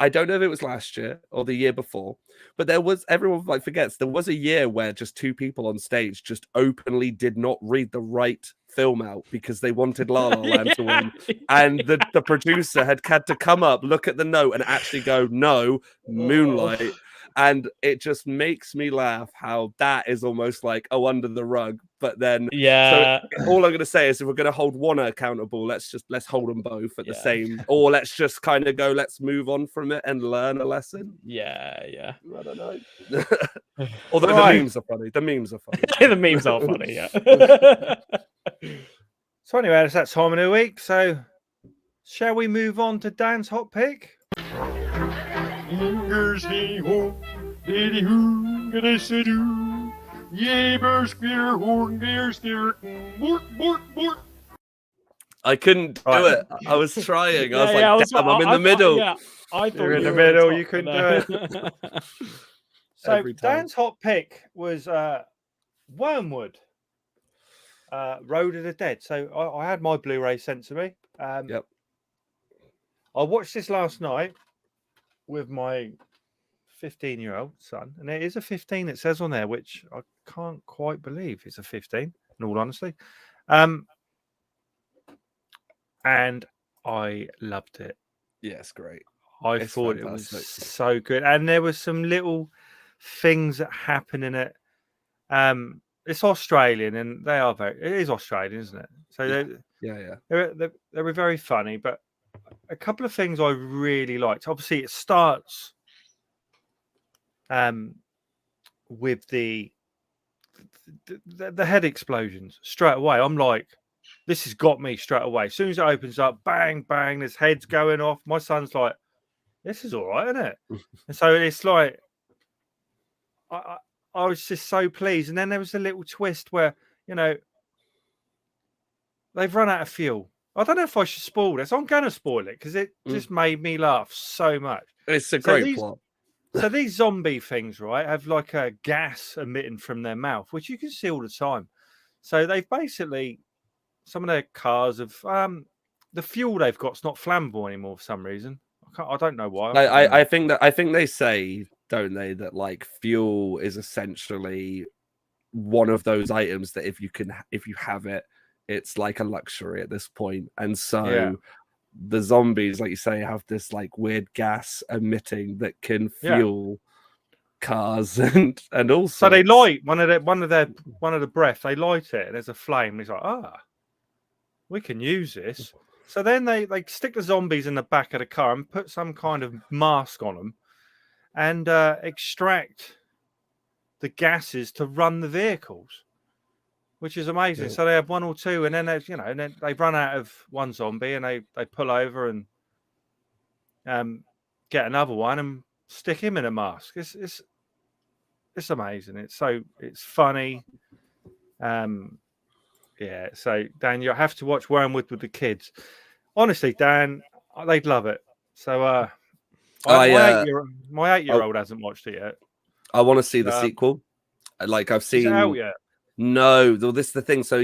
I don't know if it was last year or the year before, but everyone like forgets there was a year where just 2 people on stage just openly did not read the right film out because they wanted La La Land to win. And the producer had to come up, look at the note and actually go, no, Moonlight. And it just makes me laugh how that is almost like, under the rug. But then, so all I'm going to say is, if we're going to hold one accountable, let's hold them both at the same, or let's just kind of go, let's move on from it and learn a lesson.
Yeah.
I don't know. Although the memes are funny. The memes are funny.
Yeah.
So anyway, it's that time of the week. So shall we move on to Dan's hot pick?
I couldn't do it. I was trying. I was like, I'm in the middle.
Yeah, I thought
you're in the middle. You couldn't do it. So Dan's hot pick was Wormwood, Road of the Dead. So I had my Blu-ray sent to me.
Yep.
I watched this last night with my 15-year-old son, and it is a 15. It says on there, which I can't quite believe it's a 15. In all honesty, and I loved it.
Yeah, it's great.
I
It's
thought it was
fantastic.
so good, and there were some little things that happen in it. It's Australian, and it is Australian, isn't it? So
Yeah.
they were very funny, but a couple of things I really liked. Obviously, it starts with the head explosions straight away. I'm like, this has got me straight away. As soon as it opens up, bang, bang, there's heads going off. My son's like, this is all right, isn't it? And so it's like, I was just so pleased. And then there was a little twist where, they've run out of fuel. I don't know if I should spoil this. I'm going to spoil it because it just made me laugh so much.
It's a great plot.
So these zombie things, right, have like a gas emitting from their mouth, which you can see all the time. So they've basically, some of their cars have, the fuel they've got's not flammable anymore for some reason. I don't know why.
I think they say, don't they, that like fuel is essentially one of those items that if you have it, it's like a luxury at this point. And so the zombies, like you say, have this like weird gas emitting that can fuel cars and also.
So they light one of the breath. They light it, and there's a flame. And it's like, we can use this. So then they stick the zombies in the back of the car and put some kind of mask on them, and extract the gases to run the vehicles, which is amazing.
Yeah.
So they have one or two, and then and then they run out of one zombie, and they pull over and get another one and stick him in a mask. It's amazing. It's funny. Yeah. So Dan, you have to watch Wormwood with the kids. Honestly, Dan, they'd love it. So my 8-year-old hasn't watched it yet.
I want to see the sequel. Like I've seen.
Is it out yet?
No, this is the thing. So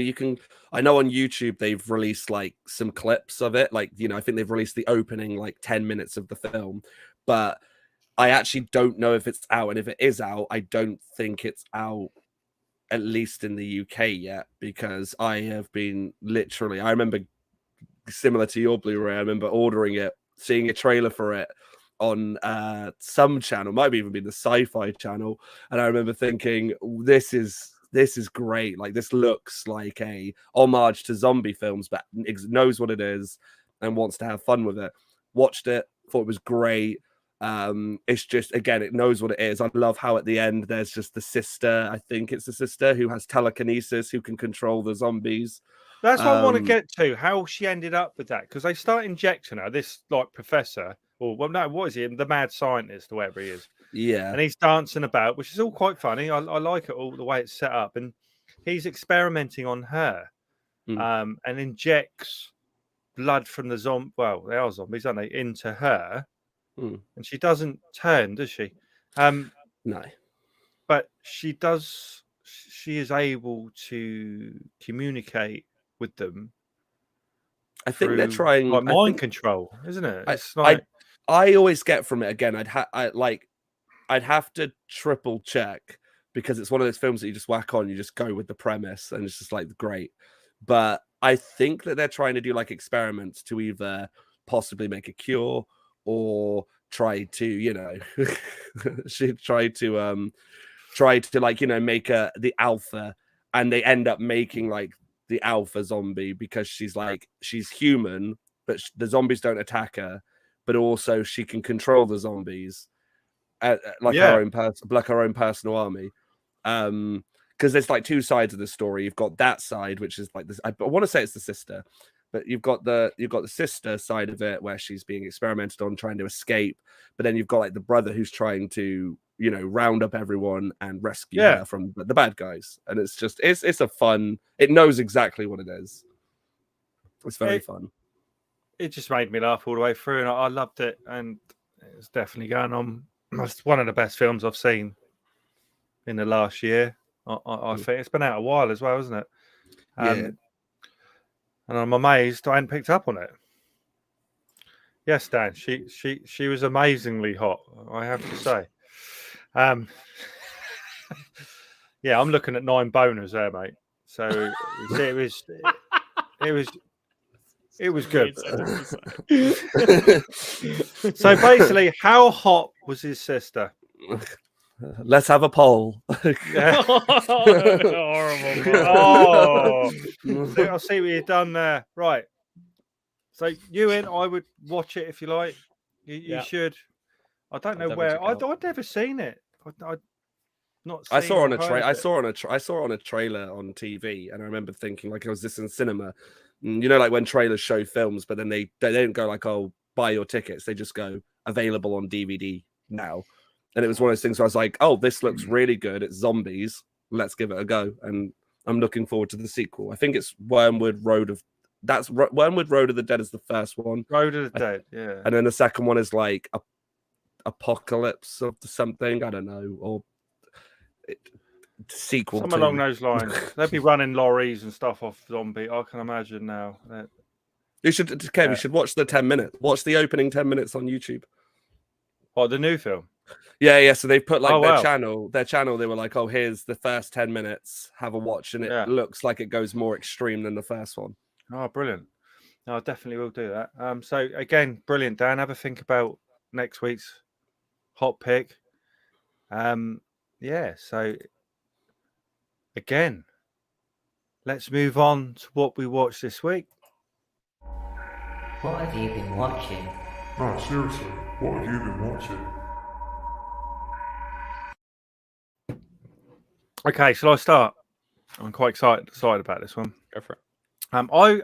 I know on YouTube they've released like some clips of it. Like, I think they've released the opening like 10 minutes of the film, but I actually don't know if it's out. And if it is out, I don't think it's out, at least in the UK yet, because I have been I remember similar to your Blu-ray, I remember ordering it, seeing a trailer for it on some channel, might have even been the Sci-Fi channel, and I remember thinking, this is great. Like, this looks like a homage to zombie films, but knows what it is and wants to have fun with it. Watched it, thought it was great. It's just, again, it knows what it is. I love how at the end there's just the sister, I think it's the sister, who has telekinesis, who can control the zombies.
That's what I want to get to, how she ended up with that, because they start injecting her, this like professor, or well, no, what is he? The mad scientist, or whatever he is.
Yeah.
And he's dancing about, which is all quite funny. I like it all the way it's set up. And he's experimenting on her, and injects blood from the zombie. Well, they are zombies, aren't they? Into her, and she doesn't turn, does she?
No.
But she does. She is able to communicate with them.
I think they're trying
like mind control, isn't it? It's like
I always get from it, again, I'd have to triple check, because it's one of those films that you just whack on, you just go with the premise, and it's just like great. But I think that they're trying to do like experiments to either possibly make a cure or try to, try to like, make the alpha, and they end up making like the alpha zombie because she's human, but the zombies don't attack her, but also she can control the zombies. Her own personal army, because there's like two sides of the story. You've got that side, which is like this, I want to say it's the sister, but you've got the sister side of it where she's being experimented on, trying to escape, but then you've got like the brother who's trying to round up everyone and rescue her from the bad guys. And it's just it's a fun, it knows exactly what it is. It's very fun.
It just made me laugh all the way through, and I loved it, and it's definitely going on. It's one of the best films I've seen in the last year. I think it's been out a while as well, isn't it? And I'm amazed I hadn't picked up on it. Yes, Dan, she was amazingly hot, I have to say. Yeah, I'm looking at 9 boners there, mate. So it was It was good.
Weird sentence to say.
So basically, how hot was his sister?
Let's have a poll.
Yeah.
Horrible.
Oh, I see what you've done there. Right. So Ewan, I would watch it if you like. You
Yeah.
should. I don't know
I'll
where.
definitely check it out.
I'd never seen it. I'd not.
I
seen
saw
or
on a
heard of it.
I saw on a trailer on TV, and I remember thinking, like, was this in cinema? You know, like when trailers show films, but then they don't go like, "Oh, buy your tickets." They just go available on DVD now. And it was one of those things where I was like, "Oh, this looks really good. It's zombies. Let's give it a go." And I'm looking forward to the sequel. I think it's Wormwood Road of the Dead is the first one.
Road of the Dead. Yeah.
And then the second one is like Apocalypse of something. I don't know, or sequel.
Something along those lines. They'd be running lorries and stuff off zombie. I can imagine now.
You should, Kev. You should watch the 10 minutes. Watch the opening 10 minutes on YouTube.
What, the new film?
Yeah. So they've put like
Oh, wow.
their channel. They were like, "Oh, here's the first 10 minutes. Have a watch," and it looks like it goes more extreme than the first one.
Oh, brilliant! No, I definitely will do that. So again, brilliant, Dan. Have a think about next week's hot pick. Yeah. So again, let's move on to what we watched this week.
What have you been watching?
No, seriously, what have you been watching?
Okay, shall I start? I'm quite excited about this one.
Go for it.
I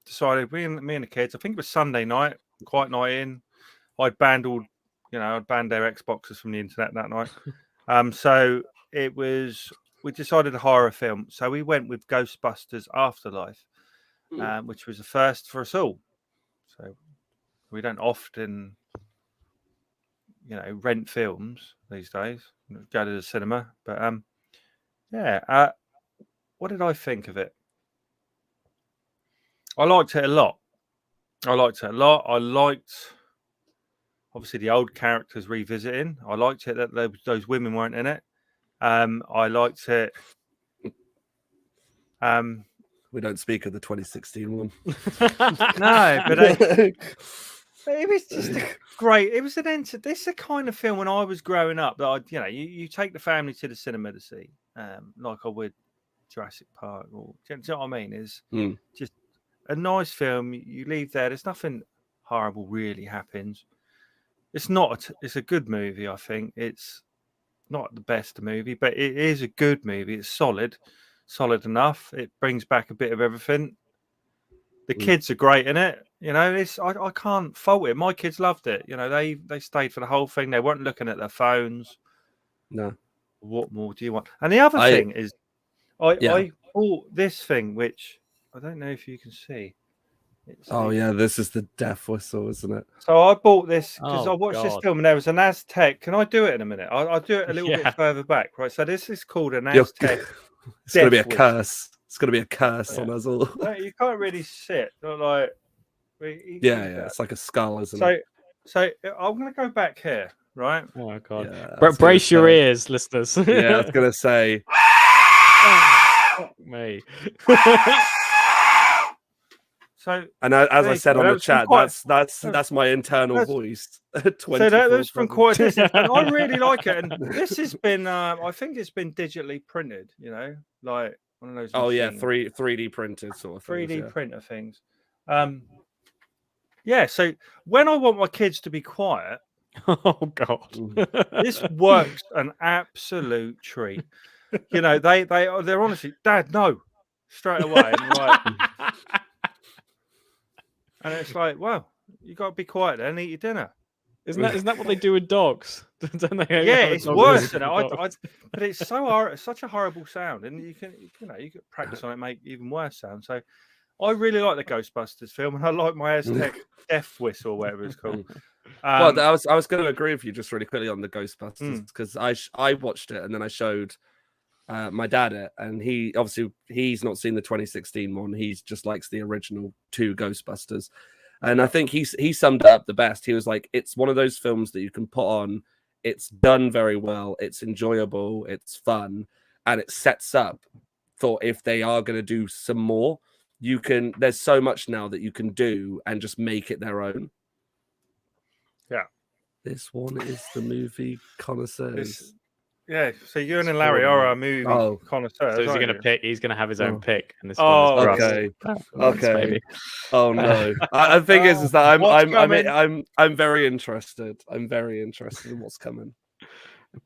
decided me and the kids. I think it was Sunday night, quiet night in. I'd banned their Xboxes from the internet that night. So it was. We decided to hire a film, so we went with Ghostbusters Afterlife, which was a first for us all. So we don't often, rent films these days. Go to the cinema, but what did I think of it? I liked it a lot. I liked obviously the old characters revisiting. I liked it that those women weren't in it. I liked it.
We don't speak of the 2016 one.
No, but it was just great. It was this is the kind of film when I was growing up that you take the family to the cinema to see, like I would Jurassic Park, or do you know what I mean? Is just a nice film. You leave there. There's nothing horrible really happens. It's not. It's a good movie. I think it's not the best movie, but it is a good movie. It's solid enough. It brings back a bit of everything. The kids are great in it. I can't fault it. My kids loved it. They stayed for the whole thing. They weren't looking at their phones.
No.
What more do you want? And the other thing is, I bought this thing, which I don't know if you can see.
This is the death whistle, isn't it?
So I bought this because I watched this
God.
film and there was an Aztec. Can I do it in a minute? I'll do it a little bit further back, right? So this is called an Aztec.
It's going to be a
death
curse. It's going to be a curse on us all.
No, you can't really sit. Like,
It's like a skull, isn't it?
So I'm going to go back here, right?
Oh god!
Yeah,
Brace your ears, listeners.
Yeah, I was going to say.
Fuck me.
So,
and as I said on the chat, that's my internal voice.
So that was from quite a distance, and I really like it. And this has been, I think it's been digitally printed. Like one of those.
Oh yeah,
machines.
3D printed sort of
3D printer things. Yeah. So when I want my kids to be quiet,
Oh god!
this works an absolute treat. They're honestly, Dad, no, straight away. And and it's like, well, you got to be quiet then and eat your dinner.
Isn't that what they do with dogs? Don't they?
Yeah, it's worse than it. But it's such a horrible sound, and you can practice on it, make even worse sound. So, I really like the Ghostbusters film, and I like my Aztec death whistle, whatever it's called.
Well, I was going to agree with you just really quickly on the Ghostbusters because I watched it and then I showed my dad it, and he's not seen the 2016 one. He just likes the original 2 Ghostbusters. And I think he summed it up the best. He was like, it's one of those films that you can put on. It's done very well. It's enjoyable. It's fun. And it sets up for if they are going to do some more, there's so much now that you can do and just make it their own.
Yeah.
This one is the movie connoisseurs.
Yeah, so you and Larry are our movie connoisseurs.
So is he
aren't
going to
you?
pick? He's going to have his own
Oh.
pick, and this
Oh,
one is for us.
Okay.
Once,
Okay.
maybe.
Oh no! I the thing is that
What's coming?
I'm very interested. I'm very interested in what's coming.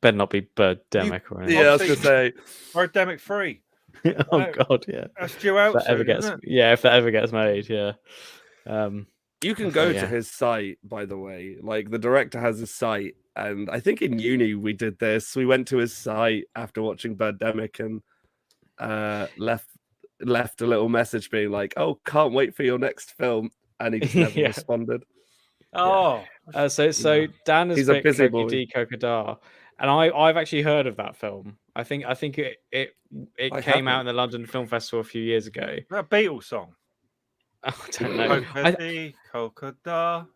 Better not be Birdemic or anything.
Yeah, I was gonna say.
Birdemic 3.
Oh God, yeah.
That's due out
If that ever
soon,
gets,
isn't it?
yeah, if that ever gets made, yeah.
You can go
Yeah.
to his site, by the way. Like the director has a site, and I think in uni we did this. We went to his site after watching Birdemic and left a little message being like, "Oh, can't wait for your next film," and he just never
Yeah.
responded.
Oh,
So Dan has
He's a
picked
busy
Koki
boy.
D Kokodar, and I've actually heard of that film. I think it
I
came out
haven't.
in the London Film Festival a few years ago.
that Beatles song.
I don't know.
Coca-Cola.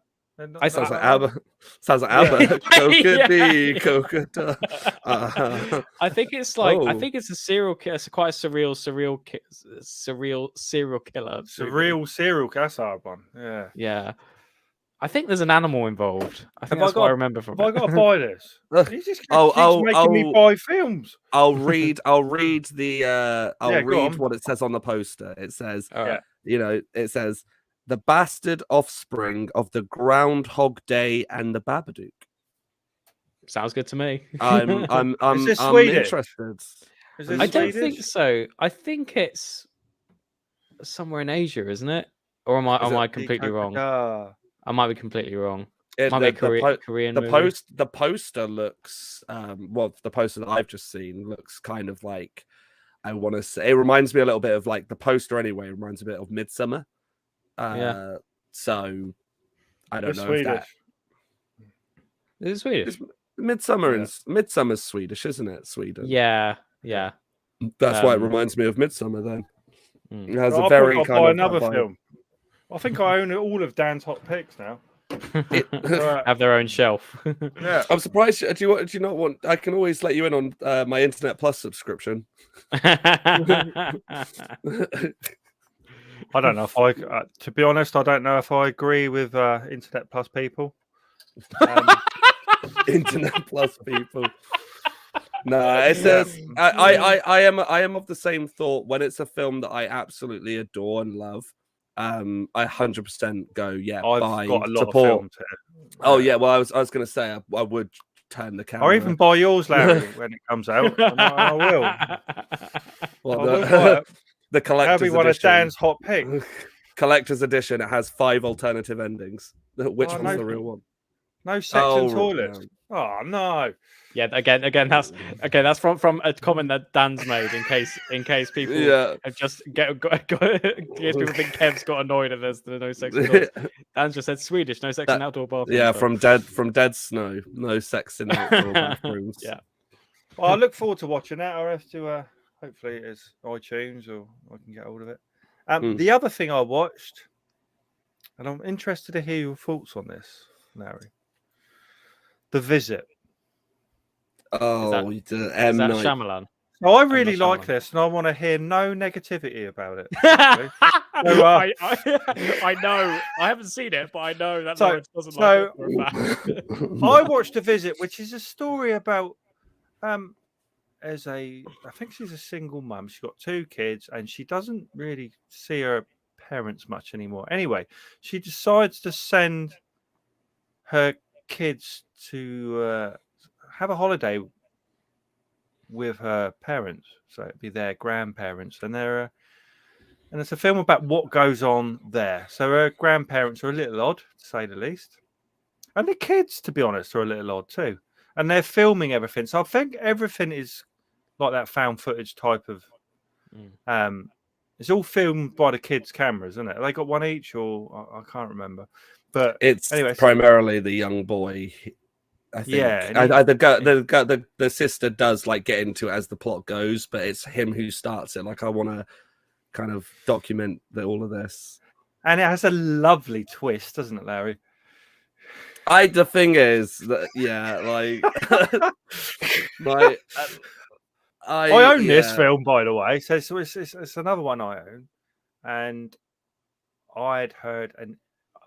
I
Sounds like
I-
ABBA. Sounds like
Yeah.
ABBA.
Yeah.
Coca-Cola.
I think it's like I
Oh.
think it's a serial killer. It's quite a surreal serial killer. movie.
Surreal serial. That's a hard one. Yeah.
Yeah, I think there's an animal involved. I think
Have I
that's what I
got-
remember from
Have I
it.
got to buy this? He just
Oh,
keeps making me buy films.
I'll read the I'll
Yeah, go
read
on.
what it says on the poster. It says,
All right.
it says the bastard offspring of the Groundhog Day and the Babadook.
Sounds good to me.
I'm
this Swedish?
interested.
Is this
I don't
Swedish?
think so. I think it's somewhere in Asia, isn't it? Or am
Is
I
it
completely wrong?
Ah.
I might be completely wrong.
It-
Might be
the,
a
po-
Korean
the
movie.
the poster looks the poster that I've just seen looks kind of like, I want to say, it reminds me a little bit of like the poster anyway. It reminds me a bit of Midsummer.
Yeah.
So I don't
It's
know
Swedish.
if that
Is it Swedish?
Midsummer
Yeah.
and Midsummer's Swedish, isn't it? Sweden.
Yeah.
That's why it
Um,
reminds me of Midsummer. Then
Mm.
it has
Well,
a
I'll
very
buy
kind of
another
vibe.
film. I think I own all of Dan's hot picks now. Alright.
Have their own shelf.
Yeah.
I'm surprised. Do you not want? I can always let you in on my Internet Plus subscription.
I don't know if I, to be honest, I don't know if I agree with Internet Plus people.
Internet Plus people. No, it says I am of the same thought. When it's a film that I absolutely adore and love, I 100% go, yeah,
I've
buy,
got a lot
support.
of films here.
Oh yeah, well I was going to say I would turn the camera.
Or even buy yours, Larry, when it comes out. And I will.
Well,
I will buy it.
the collector's
That'll be one of
edition.
Dan's hot picks.
Collector's edition. It has 5 alternative endings. Which
Oh,
one's
no.
the real one?
No sex and
Oh,
toilets. Oh no.
Yeah, again, that's from a comment that Dan's made in case people
Yeah.
have just in case people think Kev's got annoyed and there's no sex. In doors. Dan's just said Swedish, no sex in outdoor bathrooms.
Yeah,
so-
from Dead Snow. No sex in outdoor bathrooms.
Yeah.
Well, I look forward to watching that. I have to. Hopefully, it's iTunes or I can get hold of it. The other thing I watched, and I'm interested to hear your thoughts on this, Larry. The Visit.
Oh,
Is
the
Is
M
that
Night.
Shyamalan?
Oh, I really
not
like
Shyamalan.
this, and I want to hear no negativity about it. actually. So,
I know. I haven't seen it, but I know that
So-
Lawrence doesn't like it for a fact.
I watched The Visit, which is a story about I think she's a single mum. She's got 2 kids, and she doesn't really see her parents much anymore. Anyway, she decides to send her kids to have a holiday with her parents, so it'd be their grandparents, and and it's a film about what goes on there. So her grandparents are a little odd, to say the least, and the kids, to be honest, are a little odd too. And they're filming everything, so I think everything is like that found footage type of. It's all filmed by the kids' cameras, isn't it? They got one each, or I can't remember. But
It's
anyway, so-
primarily the young boy. I think.
Yeah,
Yeah, the sister does like get into it as the plot goes, but it's him who starts it. Like I want to kind of document all of this.
and it has a lovely twist, doesn't it, Larry?
The thing is that I
I own this
yeah.
film, by the way. So it's another one I own. and I'd heard, and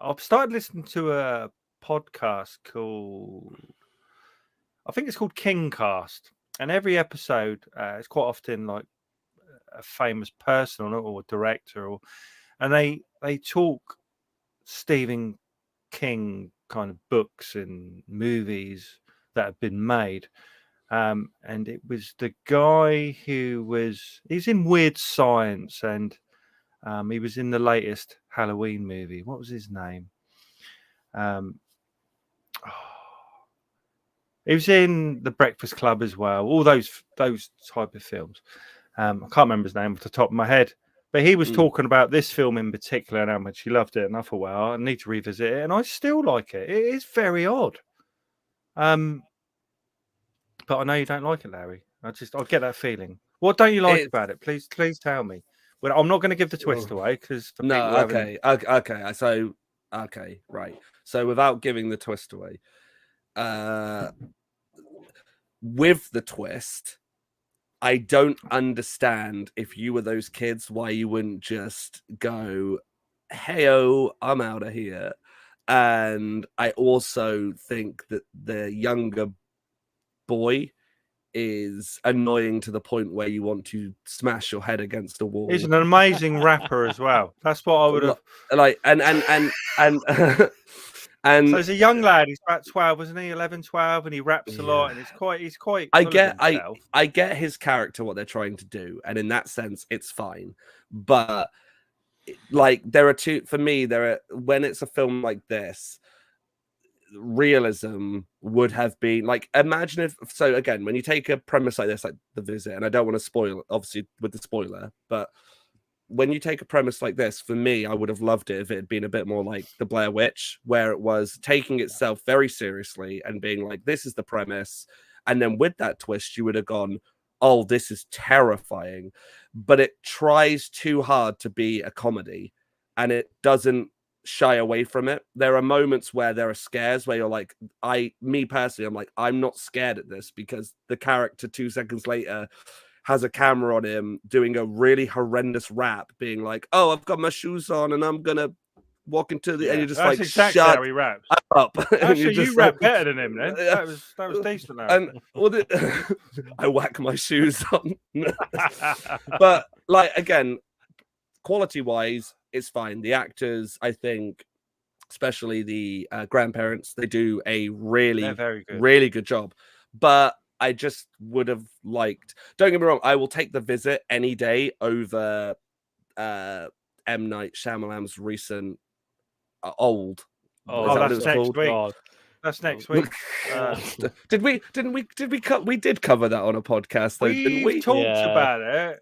I've started listening to a podcast called, I think it's called Kingcast, and every episode it's quite often like a famous person or director, and they talk Stephen King kind of books and movies that have been made. And it was the guy he's in Weird Science, and he was in the latest Halloween movie. What was his name? He was in The Breakfast Club as well. All those type of films. I can't remember his name off the top of my head, but he was talking about this film in particular and how much he loved it. And I thought, well, I need to revisit it, and I still like it. It is very odd. But I know you don't like it, Larry. I get that feeling. What don't you like about it? Please tell me. Well, I'm not going to give the twist away because
okay. So right. So without giving the twist away, with the twist, I don't understand if you were those kids why you wouldn't just go, "Heyo, I'm out of here." And I also think that the younger boy is annoying to the point where you want to smash your head against a wall.
He's an amazing rapper as well. That's what I would have
like. And
so he's a young lad. He's about 12, isn't he? 11, 12, and he raps a lot. And he's quite.
I get his character, what they're trying to do, and in that sense, it's fine. But like, there are when it's a film like this, realism would have been like, imagine if, so again, when you take a premise like this, like The Visit, and I don't want to spoil obviously with the spoiler, but when you take a premise like this, for me, I would have loved it if it had been a bit more like The Blair Witch, where it was taking itself very seriously and being like, this is the premise, and then with that twist you would have gone, oh, this is terrifying. But it tries too hard to be a comedy, and it doesn't shy away from it. There are moments where there are scares where you're like, me personally, I'm like, I'm not scared at this, because the character 2 seconds later has a camera on him doing a really horrendous rap, being like, oh, I've got my shoes on and I'm gonna walk into the, and you're just
that's
like,
exactly
shut
how he raps.
up.
Actually, you rap better than him then. That was decent.
And I whack my shoes on. But like, again, quality wise, it's fine. The actors, I think, especially the grandparents, they do a really good job. But I just would have liked, don't get me wrong, I will take The Visit any day over M. Night Shyamalan's recent Old.
Oh, that's next week. God. That's next week.
We did cover that on a podcast, though, didn't we?
Talked about it.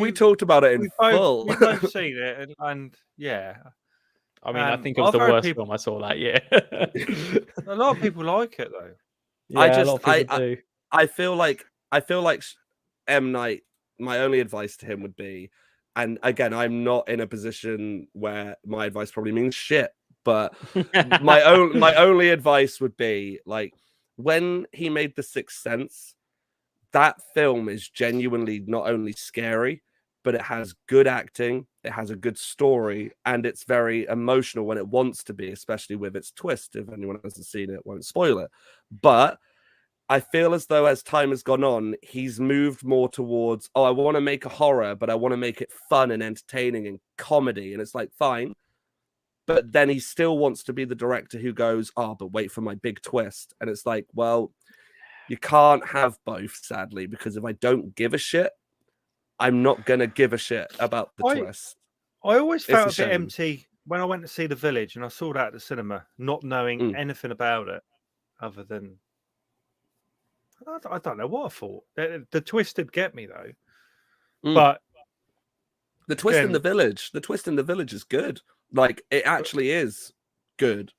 We talked about it in full.
We've both seen it, and yeah.
I mean, I think it was the worst film I saw that year.
A lot of people like it, though.
Yeah, a lot of people do.
I feel like M. Night, my only advice to him would be, and again, I'm not in a position where my advice probably means shit, but my only advice would be, like, when he made The Sixth Sense, that film is genuinely not only scary, but it has good acting, it has a good story, and it's very emotional when it wants to be, especially with its twist. If anyone hasn't seen it, won't spoil it. But I feel as though as time has gone on, he's moved more towards, I want to make a horror, but I want to make it fun and entertaining and comedy. And it's like, fine. But then he still wants to be the director who goes, but wait for my big twist. And it's like, well, you can't have both, sadly, because if I don't give a shit, I'm not going to give a shit about the twist.
I always felt a bit empty when I went to see The Village, and I saw that at the cinema, not knowing anything about it other than, I don't know what I thought. The twist did get me, though. But
the twist in The Village is good. Like, it actually is good.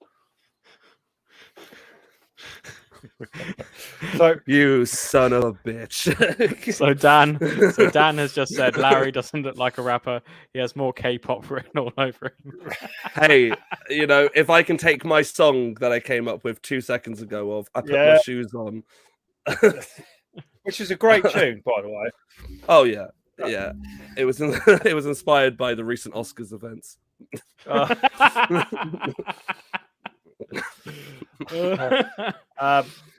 So, you son of a bitch.
So Dan has just said Larry doesn't look like a rapper. He has more K-pop written all over him.
Hey, if I can take my song that I came up with 2 seconds ago of I Put My Shoes On.
Which is a great tune, by the way.
Oh, yeah. Yeah, it was it was inspired by the recent Oscars events.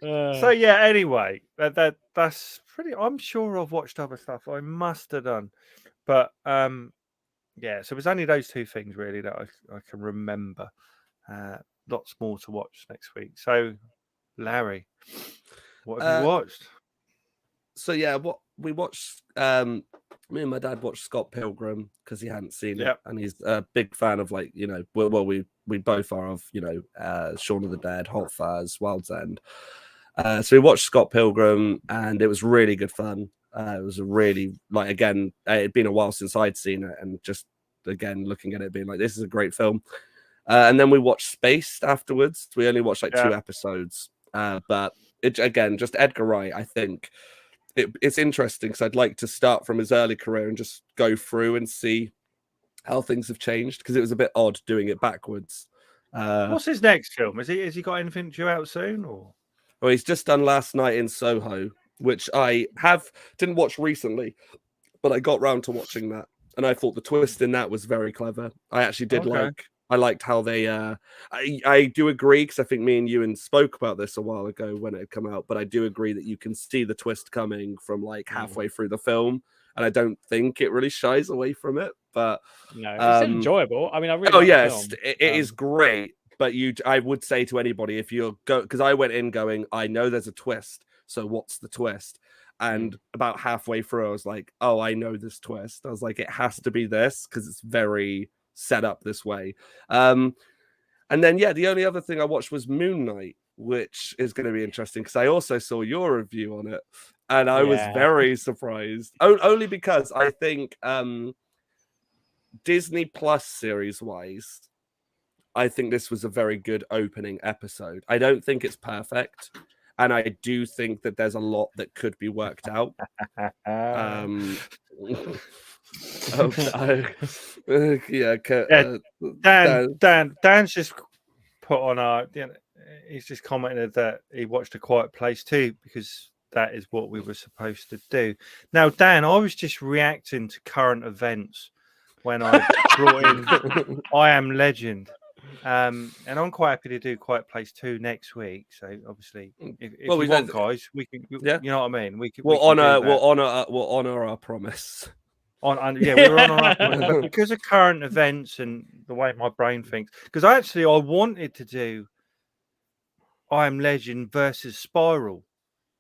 So yeah. Anyway, that's pretty. I'm sure I've watched other stuff. I must have done, but yeah. So it was only those two things really that I can remember. Lots more to watch next week. So, Larry, what have you watched?
So yeah, what we watched. Me and my dad watched Scott Pilgrim because he hadn't seen it, and he's a big fan of, like, you know, well we both are of, you know, Shaun of the Dead, Hot Fuzz, World's End. So we watched Scott Pilgrim, and it was really good fun. It was a really, like, again, it'd been a while since I'd seen it, and just again looking at it, being like, this is a great film. And then we watched Spaced afterwards. We only watched like 2 episodes, but it, again, just Edgar Wright, I think. It's interesting because I'd like to start from his early career and just go through and see how things have changed, because it was a bit odd doing it backwards.
What's his next film? Has he got anything due out soon, or?
Well, he's just done Last Night in Soho, which I didn't watch recently, but I got round to watching that, and I thought the twist in that was very clever. I actually did I liked how they. I do agree, because I think me and Ewan spoke about this a while ago when it had come out, but I do agree that you can see the twist coming from like halfway through the film, and I don't think it really shies away from it. But
no, it's enjoyable. I mean, I really. Oh
yes, it is great. But I would say to anybody, if you're because I went in going, I know there's a twist, so what's the twist? And about halfway through, I was like, oh, I know this twist. I was like, it has to be this, because it's very set up this way. And then the only other thing I watched was Moon Knight, which is going to be interesting because I also saw your review on it, and I was very surprised. Only because I think Disney Plus series wise, I think this was a very good opening episode. I don't think it's perfect, and I do think that there's a lot that could be worked out.
Dan's just put on our. He's just commented that he watched A Quiet Place too, because that is what we were supposed to do. Now, Dan, I was just reacting to current events when I brought in I Am Legend. And I'm quite happy to do Quiet Place 2 next week. So obviously, if you want, guys, we can. You know what I mean.
We'll honor our promise.
We were on our promise, but because of current events and the way my brain thinks. Because I wanted to do I Am Legend versus Spiral.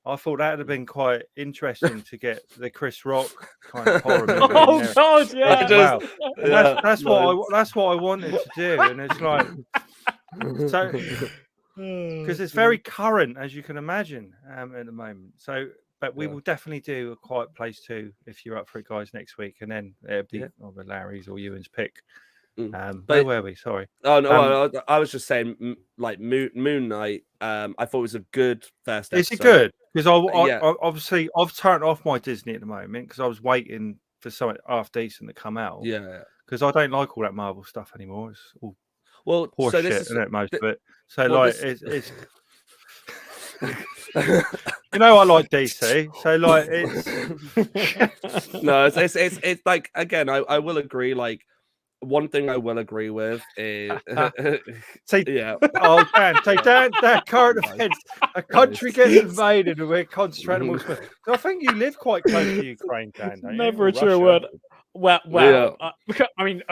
I thought that would have been quite interesting to get the Chris Rock kind of horror movie.
Oh God, yeah!
Wow. That's what I wanted to do, and it's like so because it's very current, as you can imagine, at the moment. So, but we will definitely do A Quiet Place 2 if you're up for it, guys, next week, and then it'll be either Larry's or Ewan's pick. But where were we? Sorry.
Oh no, I was just saying, like Moon Knight. I thought it was a good first episode.
Is it good? Because obviously I've turned off my Disney at the moment because I was waiting for something half decent to come out.
Yeah.
Because I don't like all that Marvel stuff anymore. It's all poor
so
shit,
this is,
isn't it, most of it? So it's you know, I like DC. So like it's
no, it's like, again, I will agree. Like, one thing I will agree with is
Oh, Dan, current events. A country gets invaded and we're concentrating on. I think you live quite close to Ukraine, Dan. Don't
Never
you?
a true word. Well,
Yeah.
I mean,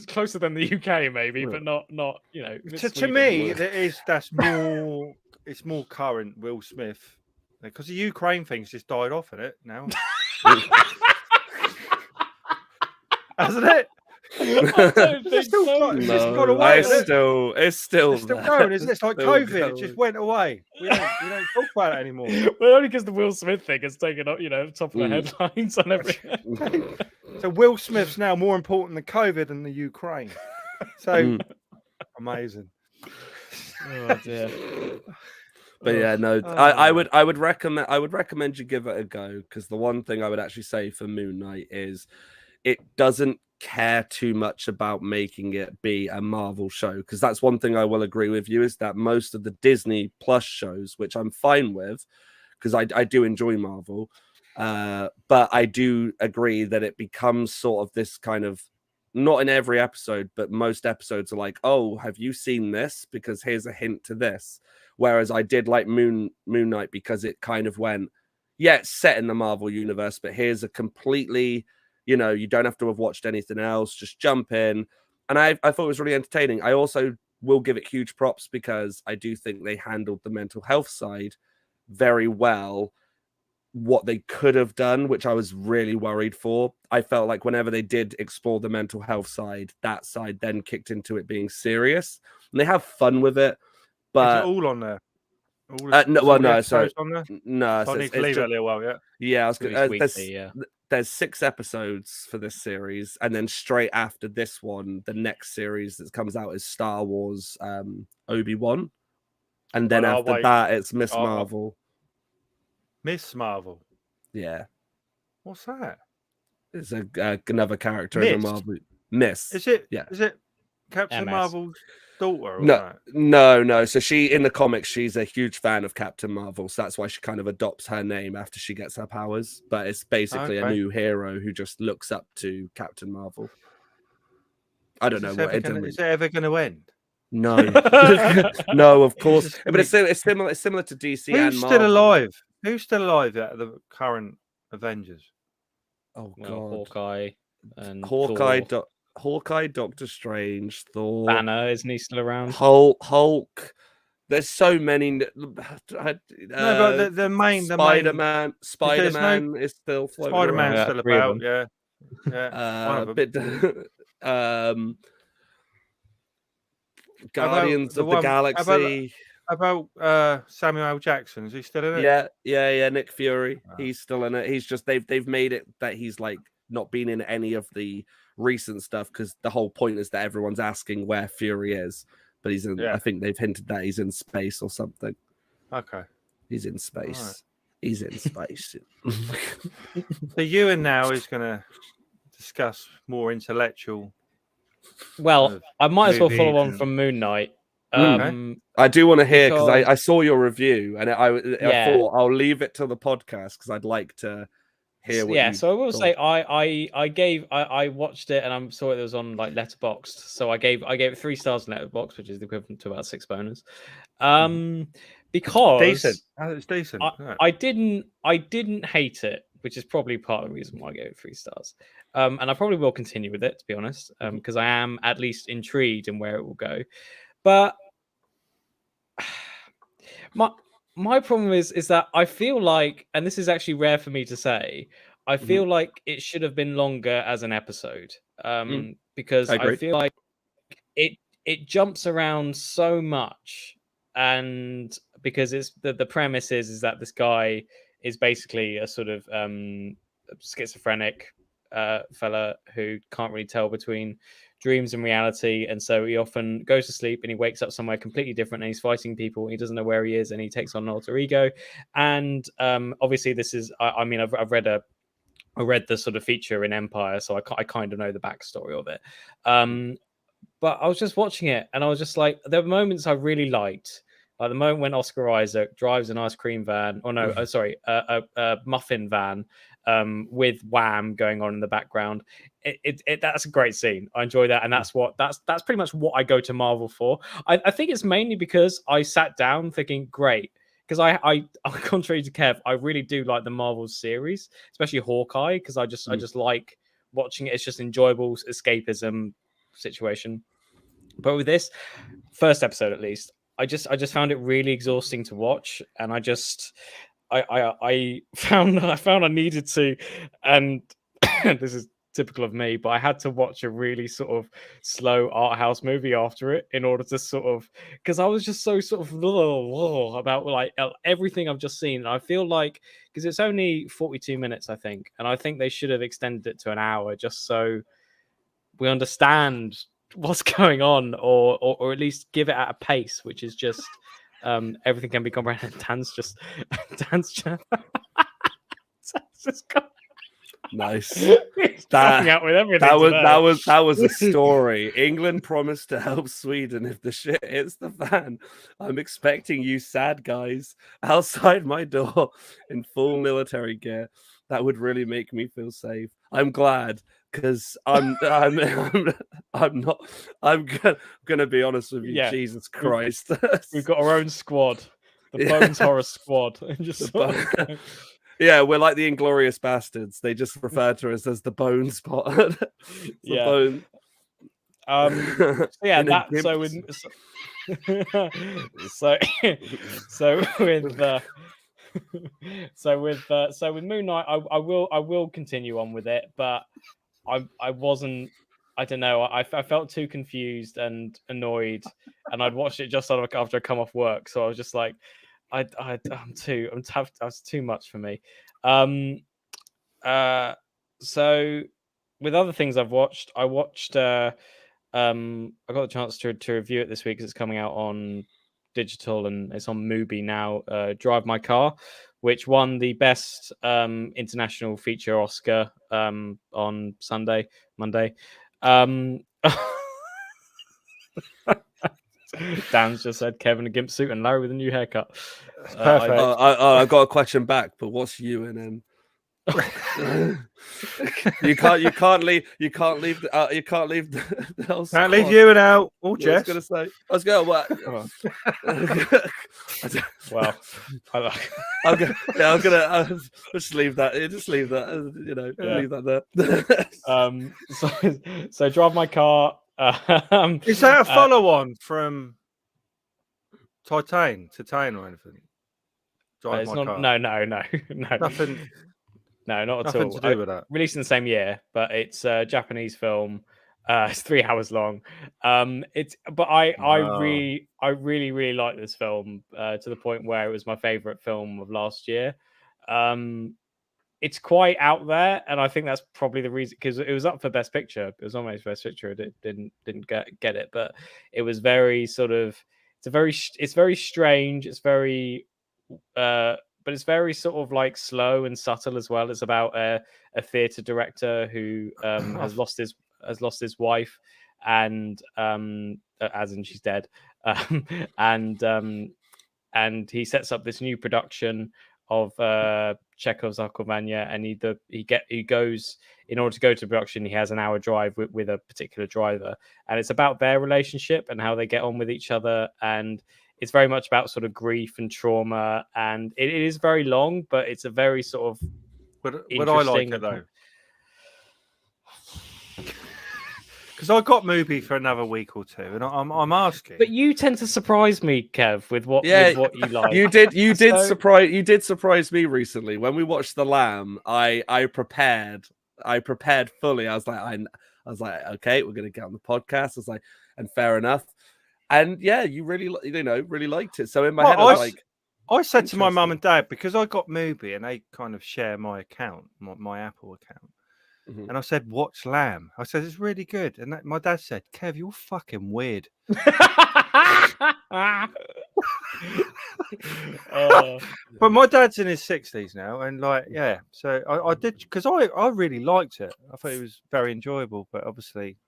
closer than the UK, maybe, but not you know.
To me, that's more. It's more current. Will Smith, because the Ukraine thing's just died off in it now, hasn't it? It's still going, isn't it? It's like COVID. It just went away. We don't talk about it anymore.
Well, only because the Will Smith thing has taken up, top of the headlines and everything.
So Will Smith's now more important than COVID and the Ukraine. So amazing.
Oh dear.
But yeah, no, I would recommend you give it a go, because the one thing I would actually say for Moon Knight is it doesn't care too much about making it be a Marvel show, because that's one thing I will agree with you, is that most of the Disney Plus shows, which I'm fine with because I do enjoy Marvel, But I do agree that it becomes sort of this kind of, not in every episode, but most episodes are like, oh, have you seen this? Because here's a hint to this. Whereas I did like Moon Knight because it kind of went, yeah, it's set in the Marvel universe, but here's a completely, you don't have to have watched anything else. Just jump in. And I thought it was really entertaining. I also will give it huge props because I do think they handled the mental health side very well. What they could have done, which I was really worried for. I felt like whenever they did explore the mental health side, that side then kicked into it being serious. And they have fun with it.
Is
But
it all on there?
no, so
on there?
no,
So I
so
need to leave it a little while, yeah.
yeah, I was
Release
gonna,
weekly, yeah.
there's 6 episodes for this series, and then straight after this one, the next series that comes out is Star Wars Obi-Wan, and then
Well, I'll
after
wait.
that it's Miss
I'll-
Marvel.
Miss Marvel.
Yeah,
What's that?
it's another character in the
Miss?
Marvel. Miss.
Is it?
Yeah.
Is it Captain
MS.
Marvel's daughter? Or
No,
something?
no. So she, in the comics, she's a huge fan of Captain Marvel, so that's why she kind of adopts her name after she gets her powers. But it's basically a
Okay.
new hero who just looks up to Captain Marvel. I don't know what it
Is it ever going to end?
No, no, of course.
It's
But it's similar. It's similar to DC and
Who's
Marvel.
still alive? Who's still alive out of the current Avengers?
Oh
Well,
god,
Hawkeye and
Hawkeye,
Thor.
Hawkeye, Doctor Strange, Thor,
Banner, isn't he still around?
Hulk. There's so many.
No, but the main
Spider-Man.
there's
Spider-Man is still floating
Spider-Man's
around.
still
3 of
about, yeah. Yeah. One of them.
Bit, Guardians
the
of the
one-
Galaxy.
About Samuel L. Jackson, is he still in it?
Yeah. Nick Fury.
Wow.
He's still in it. He's just they've made it that he's like not been in any of the recent stuff because the whole point is that everyone's asking where Fury is, but he's in.
Yeah.
I think they've hinted that he's in space or something.
Okay.
He's in space.
Alright.
He's in space.
So Ewan now is going to discuss more intellectual.
Well, I might as well follow
movies
on
and-
from Moon Knight.
Okay.
I do want to hear because
Because-
I saw your review and I
Yeah.
thought I'll leave it till the podcast because I'd like to hear what.
Yeah,
you
so I will
thought.
say I watched it and I saw it was on like Letterboxd. So I gave it 3 stars in Letterboxd, which is the equivalent to about 6 bonus. Because
Decent. It's decent. yeah.
I didn't hate it, which is probably part of the reason why I gave it 3 stars. And I probably will continue with it, to be honest, because I am at least intrigued in where it will go. But my problem is that I feel like, and this is actually rare for me to say, I feel like it should have been longer as an episode. Because
I agree.
I feel like it jumps around so much, and because it's the premise is that this guy is basically a sort of schizophrenic fella who can't really tell between dreams and reality, and so he often goes to sleep and he wakes up somewhere completely different and he's fighting people and he doesn't know where he is and he takes on an alter ego. And obviously this is I mean I've read the sort of feature in Empire, so I kind of know the backstory of it. But I was just watching it and I was just like, there were moments I really liked. Like the moment when Oscar Isaac drives an ice cream van, or no, a muffin van with Wham going on in the background. That's a great scene. I enjoy that, and that's pretty much what I go to Marvel for. I think it's mainly because I sat down thinking, great, because I contrary to Kev, I really do like the Marvel series, especially Hawkeye, because I just like watching it. It's just enjoyable escapism situation. But with this first episode, at least, I just found it really exhausting to watch, and I found I needed to, and this is typical of me, but I had to watch a really sort of slow art house movie after it in order to sort of, because I was just so sort of about like everything I've just seen. And I feel like, because it's only 42 minutes, I think, and I think they should have extended it to an hour just so we understand what's going on, or at least give it at a pace which is just everything can be comprehended. Dan's just
Nice.
He's coming out with everything
that was a story. England promised to help Sweden if the shit hits the fan. I'm expecting you sad guys outside my door in full military gear. That would really make me feel safe. I'm glad because I'm not. I'm gonna be honest with you.
Yeah.
Jesus Christ.
We've got our own squad, the
Yeah.
Bones Horror Squad. And just
The
sort of
Bo-
go-
Yeah, we're like the Inglorious Bastards. They just refer to us as the Bone Spot. The
Yeah.
bone.
So yeah,
In a
that so
gimp-
with so with so with Moon Knight, I will continue on with it, but I wasn't. I don't know. I felt too confused and annoyed, and I'd watched it just after I come off work, so I was just like, that's too much for me. So with other things I watched, I got the chance to review it this week because it's coming out on digital and it's on Mubi now. Drive My Car, which won the best international feature Oscar on Monday. Dan's just said Kevin a gimp suit and Larry with a new haircut.
Perfect.
I've got a question back, but what's you and him? you can't leave the whole
Can't leave
squad.
you and out. Or
I was
Jess.
gonna say. I was going. What?
Well,
I'm gonna just leave that. Just leave that. Leave that there.
So Drive My Car.
Is that a follow-on from Titan or anything? Drive
it's
My
not.
Car.
No.
Nothing.
No, not at
Nothing
all.
to do with that.
Released in the same year, but it's a Japanese film. It's 3 hours long. I really like this film to the point where it was my favorite film of last year. It's quite out there, and I think that's probably the reason, because it was up for Best Picture. It was almost Best Picture. It didn't get it, but it was very sort of. It's very strange. It's very. But it's very sort of like slow and subtle as well. It's about a theatre director who has lost his wife, and as in she's dead, and he sets up this new production of Chekhov's Aquamania, and he goes, in order to go to production, he has an hour drive with a particular driver, and it's about their relationship and how they get on with each other, and it's very much about sort of grief and trauma, and it is very long, but it's a very sort of
Would I like it though? Because I got Mubi for another week or two, and I'm asking.
But you tend to surprise me, Kev, with what you like.
You did surprise me recently when we watched The Lamb. I prepared fully. I was like, okay, we're gonna get on the podcast. I was like, and fair enough. And yeah, you really liked it. So in my head,
I said to my mum and dad, because I got Mubi and they kind of share my account, my Apple account.
Mhm.
And I said, watch Lamb. I said, it's really good. And my dad said, Kev, you're fucking weird. But my dad's in his 60s now. And yeah. So I did, because I really liked it. I thought it was very enjoyable. But obviously,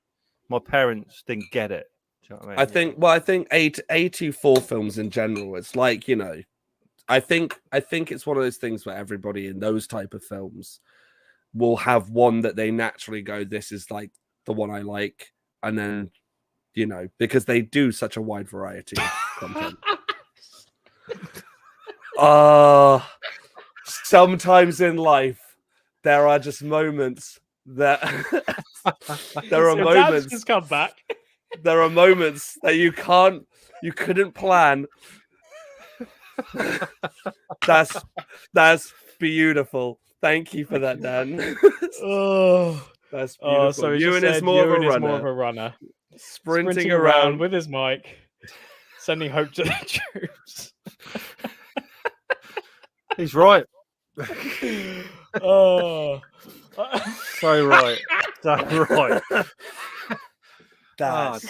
my parents didn't get it. Do you know what I mean?
I think A24 films in general, it's like, I think it's one of those things where everybody in those type of films will have one that they naturally go, this is like the one I like, and then because they do such a wide variety of content. Sometimes in life there are just moments that there are moments
just come back.
There are moments that you couldn't plan. That's beautiful. Thank you for that, Dan. That's beautiful.
So
Ewan is more of a
runner.
Sprinting around
with his mic, sending hope to the troops.
He's right.
Oh,
so right. So right.
That's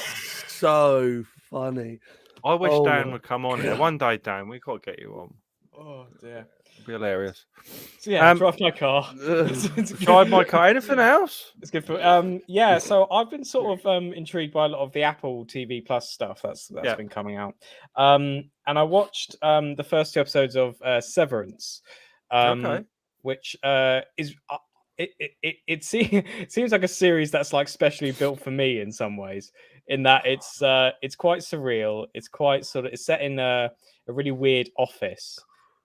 so funny.
I wish Dan would come on here. One day, Dan, we've got to get you on.
Oh, dear.
It'd be hilarious.
So, yeah, Drive My Car.
Drive My Car. Anything else?
It's good for... yeah, so I've been sort of intrigued by a lot of the Apple TV Plus stuff that's been coming out. And I watched the first 2 episodes of Severance.
Okay.
which is it seems like a series that's like specially built for me in some ways. In that it's quite surreal. It's quite it's set in a really weird office,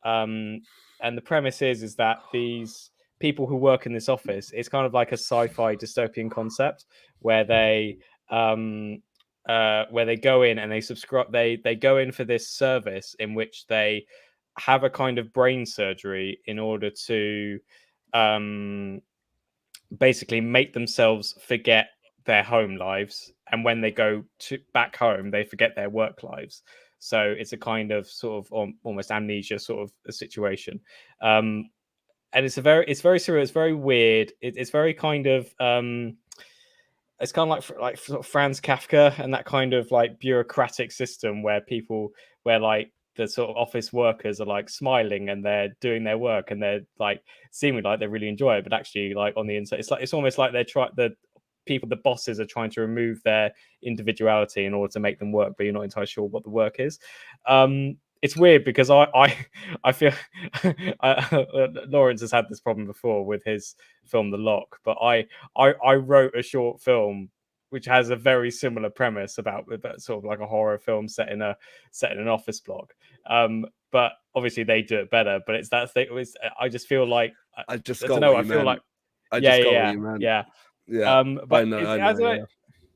and the premise is that these people who work in this office, it's kind of like a sci-fi dystopian concept where they go in and they subscribe. They go in for this service in which they have a kind of brain surgery in order to basically make themselves forget their home lives, and when they go back home, they forget their work lives. So it's a kind of sort of almost amnesia sort of a situation. And it's very surreal. It's very weird. It's very kind of it's kind of like sort of Franz Kafka and that kind of like bureaucratic system where like the sort of office workers are like smiling and they're doing their work and they're like seeming like they really enjoy it, but actually like on the inside it's almost like the bosses are trying to remove their individuality in order to make them work, but you're not entirely sure what the work is. It's weird because I feel Lawrence has had this problem before with his film The Lock, but I wrote a short film which has a very similar premise about sort of like a horror film set in an office block. But obviously they do it better. But it's that thing. I just feel like
I just
I
got
don't know.
what
I
you
feel
meant.
like
I just got what you meant.
yeah. But
I know.
yeah.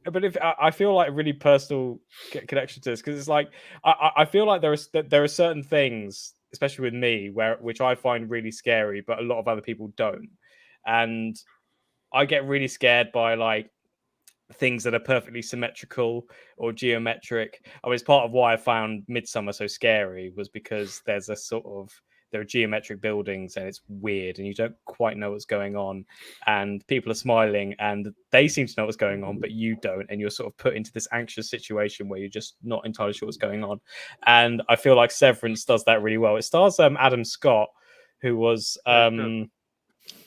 But if I feel like a really personal connection to this, because it's like I feel like there are certain things, especially with me, which I find really scary, but a lot of other people don't, and I get really scared by like things that are perfectly symmetrical or geometric. I mean, it's part of why I found Midsummer so scary was because there are geometric buildings and it's weird and you don't quite know what's going on, and people are smiling and they seem to know what's going on, but you don't, and you're sort of put into this anxious situation where you're just not entirely sure what's going on. And I feel like Severance does that really well. It stars Adam Scott, who was the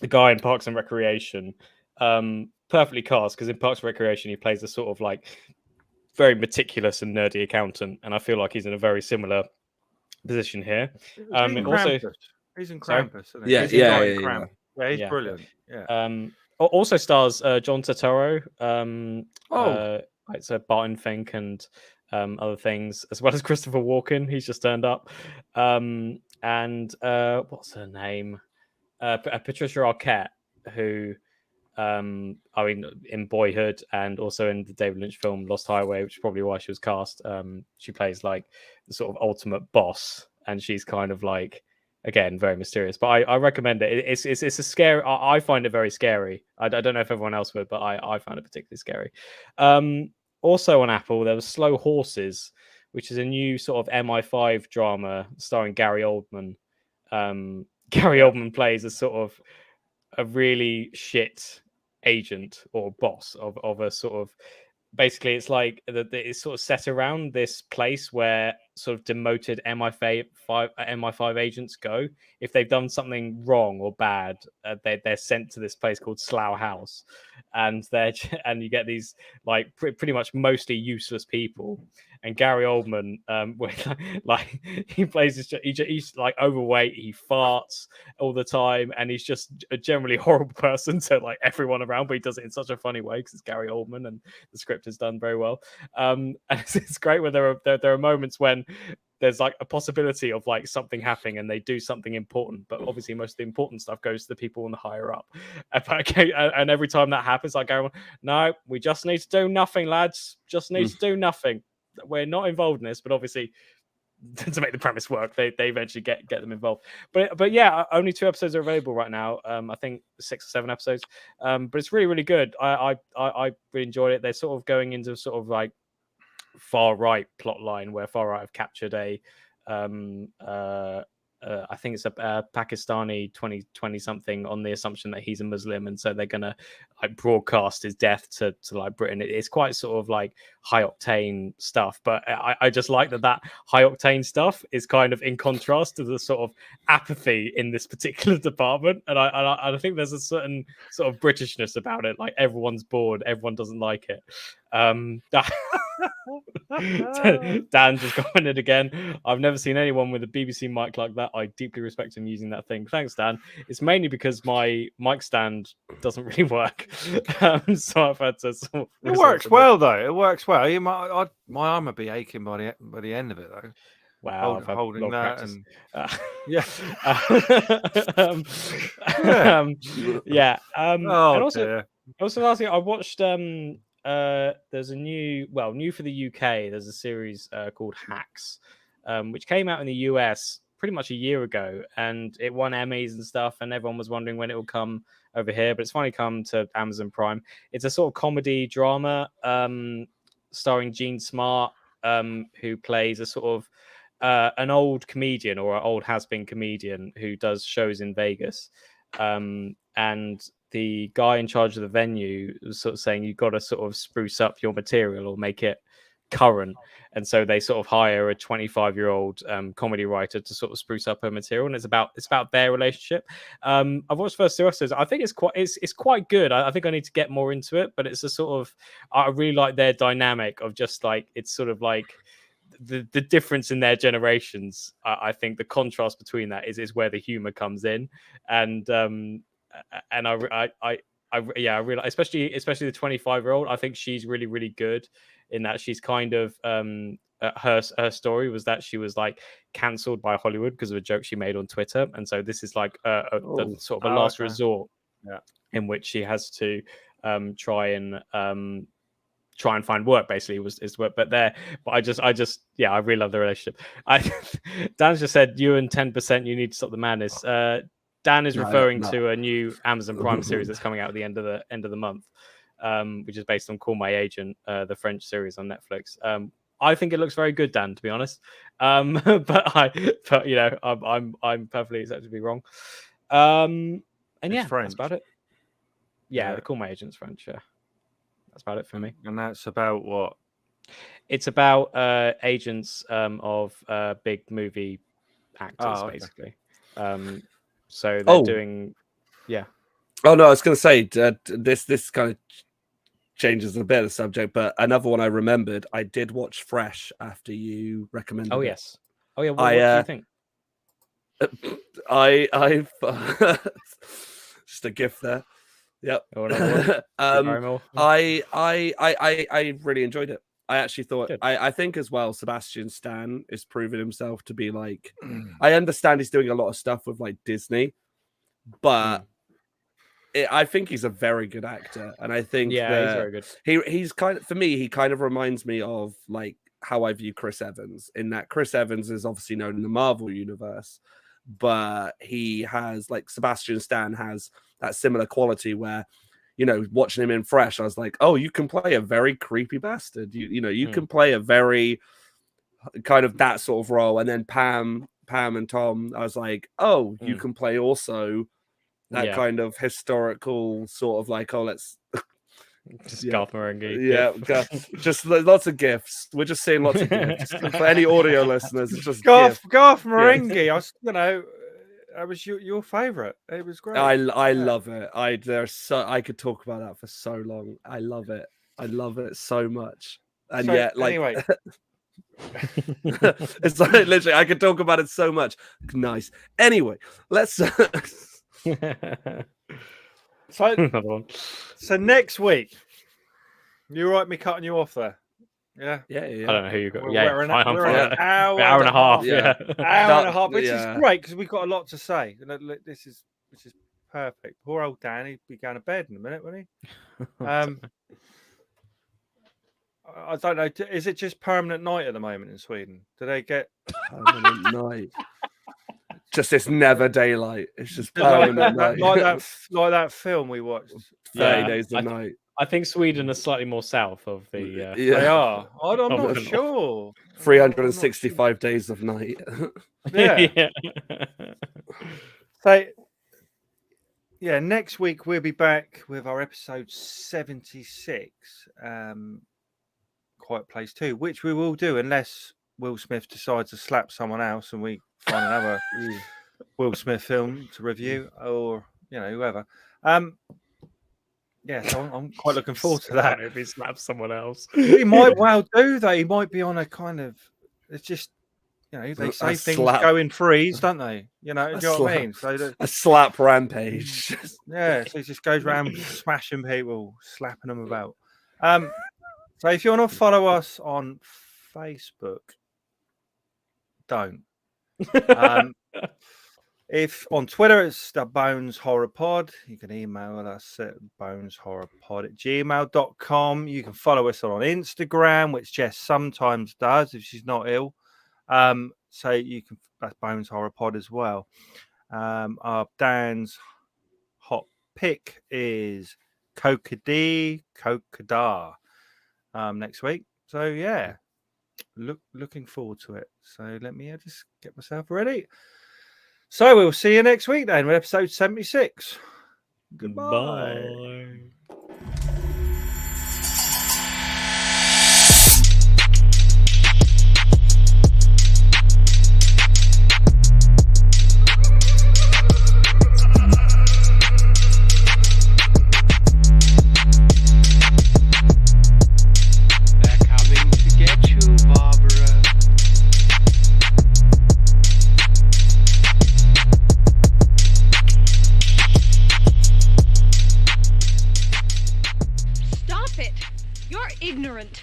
guy in Parks and Recreation. Perfectly cast, because in Parks and Recreation he plays a sort of like very meticulous and nerdy accountant, and I feel like he's in a very similar position here. And also,
he's in Krampus, isn't he?
Yeah,
he's
yeah,
he's brilliant. Yeah.
Also stars John Turturro. It's a Barton Fink and other things, as well as Christopher Walken. He's just turned up. And what's her name? Patricia Arquette, who I mean, in Boyhood and also in the David Lynch film Lost Highway, which is probably why she was cast. She plays like the sort of ultimate boss, and she's kind of like, again, very mysterious. But I recommend it. It's a scary. I find it very scary. I don't know if everyone else would, but I found it particularly scary. Also on Apple, there was Slow Horses, which is a new sort of MI5 drama starring Gary Oldman. Gary Oldman plays a sort of a really shit agent or boss of a sort of, basically it's like it's sort of set around this place where sort of demoted MI5 agents go if they've done something wrong or bad. They're sent to this place called Slough House, and you get these like pretty much mostly useless people. And Gary Oldman, like he plays he's like overweight, he farts all the time, and he's just a generally horrible person to like everyone around, but he does it in such a funny way because it's Gary Oldman and the script is done very well. And it's great when there are moments when there's like a possibility of like something happening and they do something important, but obviously most of the important stuff goes to the people on the higher up. And every time that happens, I go, no, we just need to do nothing, lads. Just need to do nothing. We're not involved in this, but obviously to make the premise work, they eventually get them involved. But yeah, only 2 episodes are available right now. I think 6 or 7 episodes. But it's really, really good. I really enjoyed it. They're sort of going into sort of like far right plot line where far right have captured a I think it's a Pakistani 20 something on the assumption that he's a Muslim, and so they're gonna like broadcast his death to like Britain. It's quite sort of like high octane stuff, but I just like that high octane stuff is kind of in contrast to the sort of apathy in this particular department, and I think there's a certain sort of Britishness about it. Like everyone's bored, everyone doesn't like it. Dan just commented again. I've never seen anyone with a BBC mic like that. I deeply respect him using that thing. Thanks, Dan. It's mainly because my mic stand doesn't really work, so I've had to. Sort of
It works well though. It works well. My arm would be aching by the end of it though.
Wow, I've had
holding
a lot of
that
practice.
and
yeah.
oh
and also,
dear.
last thing I watched. There's a new for the UK. There's a series called Hacks, which came out in the US pretty much a year ago, and it won Emmys and stuff. And everyone was wondering when it will come over here, but it's finally come to Amazon Prime. It's a sort of comedy drama, starring Gene Smart, who plays a sort of an old comedian or an old has-been comedian who does shows in Vegas. And the guy in charge of the venue was sort of saying you've got to sort of spruce up your material or make it current. And so they sort of hire a 25-year-old comedy writer to sort of spruce up her material, and it's about their relationship. I've watched the first 2 episodes. I think it's quite good. I think I need to get more into it, but it's a sort of, I really like their dynamic of just like, it's sort of like the difference in their generations. I think the contrast between that is where the humor comes in, and I really, especially the 25-year-old. I think she's really, really good in that. She's kind of her story was that she was like cancelled by Hollywood because of a joke she made on Twitter, and so this is like the sort of a last resort, in which she has to try and find work. Basically, is work. But I really love the relationship. Dan's just said you and 10%. You need to stop the madness. Dan is referring to a new Amazon Prime series that's coming out at the end of the month, which is based on Call My Agent, the French series on Netflix. I think it looks very good, Dan, to be honest. But you know, I'm perfectly acceptably wrong. And
It's French.
That's about it. Yeah, the Call My Agent's French. Yeah, that's about it for me.
And that's about what?
It's about agents of big movie actors, basically. So they're doing,
Oh no, I was going to say this kind of changes a bit of the subject, but another one I remembered. I did watch Fresh after you recommended.
Oh
it.
Yes. Oh yeah. What do you think?
I've just a gift there. Yep. I really enjoyed it. I actually thought I think as well Sebastian Stan is proving himself to be like, I understand he's doing a lot of stuff with like Disney, but I think he's a very good actor, and I think
he's very good.
He's kind of, for me, he kind of reminds me of like how I view Chris Evans, in that Chris Evans is obviously known in the Marvel universe, but he has, like, Sebastian Stan has that similar quality where, you know, watching him in Fresh, I was like, oh, you can play a very creepy bastard. You can play a very kind of that sort of role. And then Pam and Tom, I was like, oh, you can play also that kind of historical sort of like, oh, let's
just Garth Marenghi.
Just lots of gifts. We're just seeing lots of gifts. For any audio listeners, it's just
Garth Marenghi. I was, that was your favorite. It was great.
I love it. I could talk about that for so long. I love it. I love it so much. And
so,
yet, like,
anyway,
it's like literally I could talk about it so much. Nice. Anyway, let's.
So next week, you right me cutting you off there? Yeah.
I don't know who you got.
We're an hour and a
half.
Hour and a half, which is great because we've got a lot to say. This is perfect. Poor old Dan, he'd be going to bed in a minute, wouldn't he? I don't know. Is it just permanent night at the moment in Sweden? Do they get
permanent night? Just this never daylight. It's just permanent night.
Like that film we watched.
30 days of night.
I think Sweden is slightly more south of the.
They are. I'm not sure.
365 days of night.
Yeah. So, yeah, next week we'll be back with our episode 76, Quiet Place 2, which we will do unless Will Smith decides to slap someone else and we find another Will Smith film to review, or whoever. Yeah, so I'm quite looking forward to that.
If he slaps someone else,
He might well do that. He might be on a kind of. It's just, they say things
slap.
go in threes, don't they? Do you know what I mean? So
a slap rampage.
yeah, so he just goes around smashing people, slapping them about. So if you want to follow us on Facebook, don't. If on Twitter it's the Bones Horror Pod, you can email us at boneshorrorpod@gmail.com. You can follow us on Instagram, which Jess sometimes does if she's not ill. So you can, that's Bones Horror Pod as well. Our Dan's hot pick is Kokadar next week. So yeah, looking forward to it. So let me just get myself ready. So we'll see you next week then with episode 76. Goodbye.
Bye.
You're ignorant.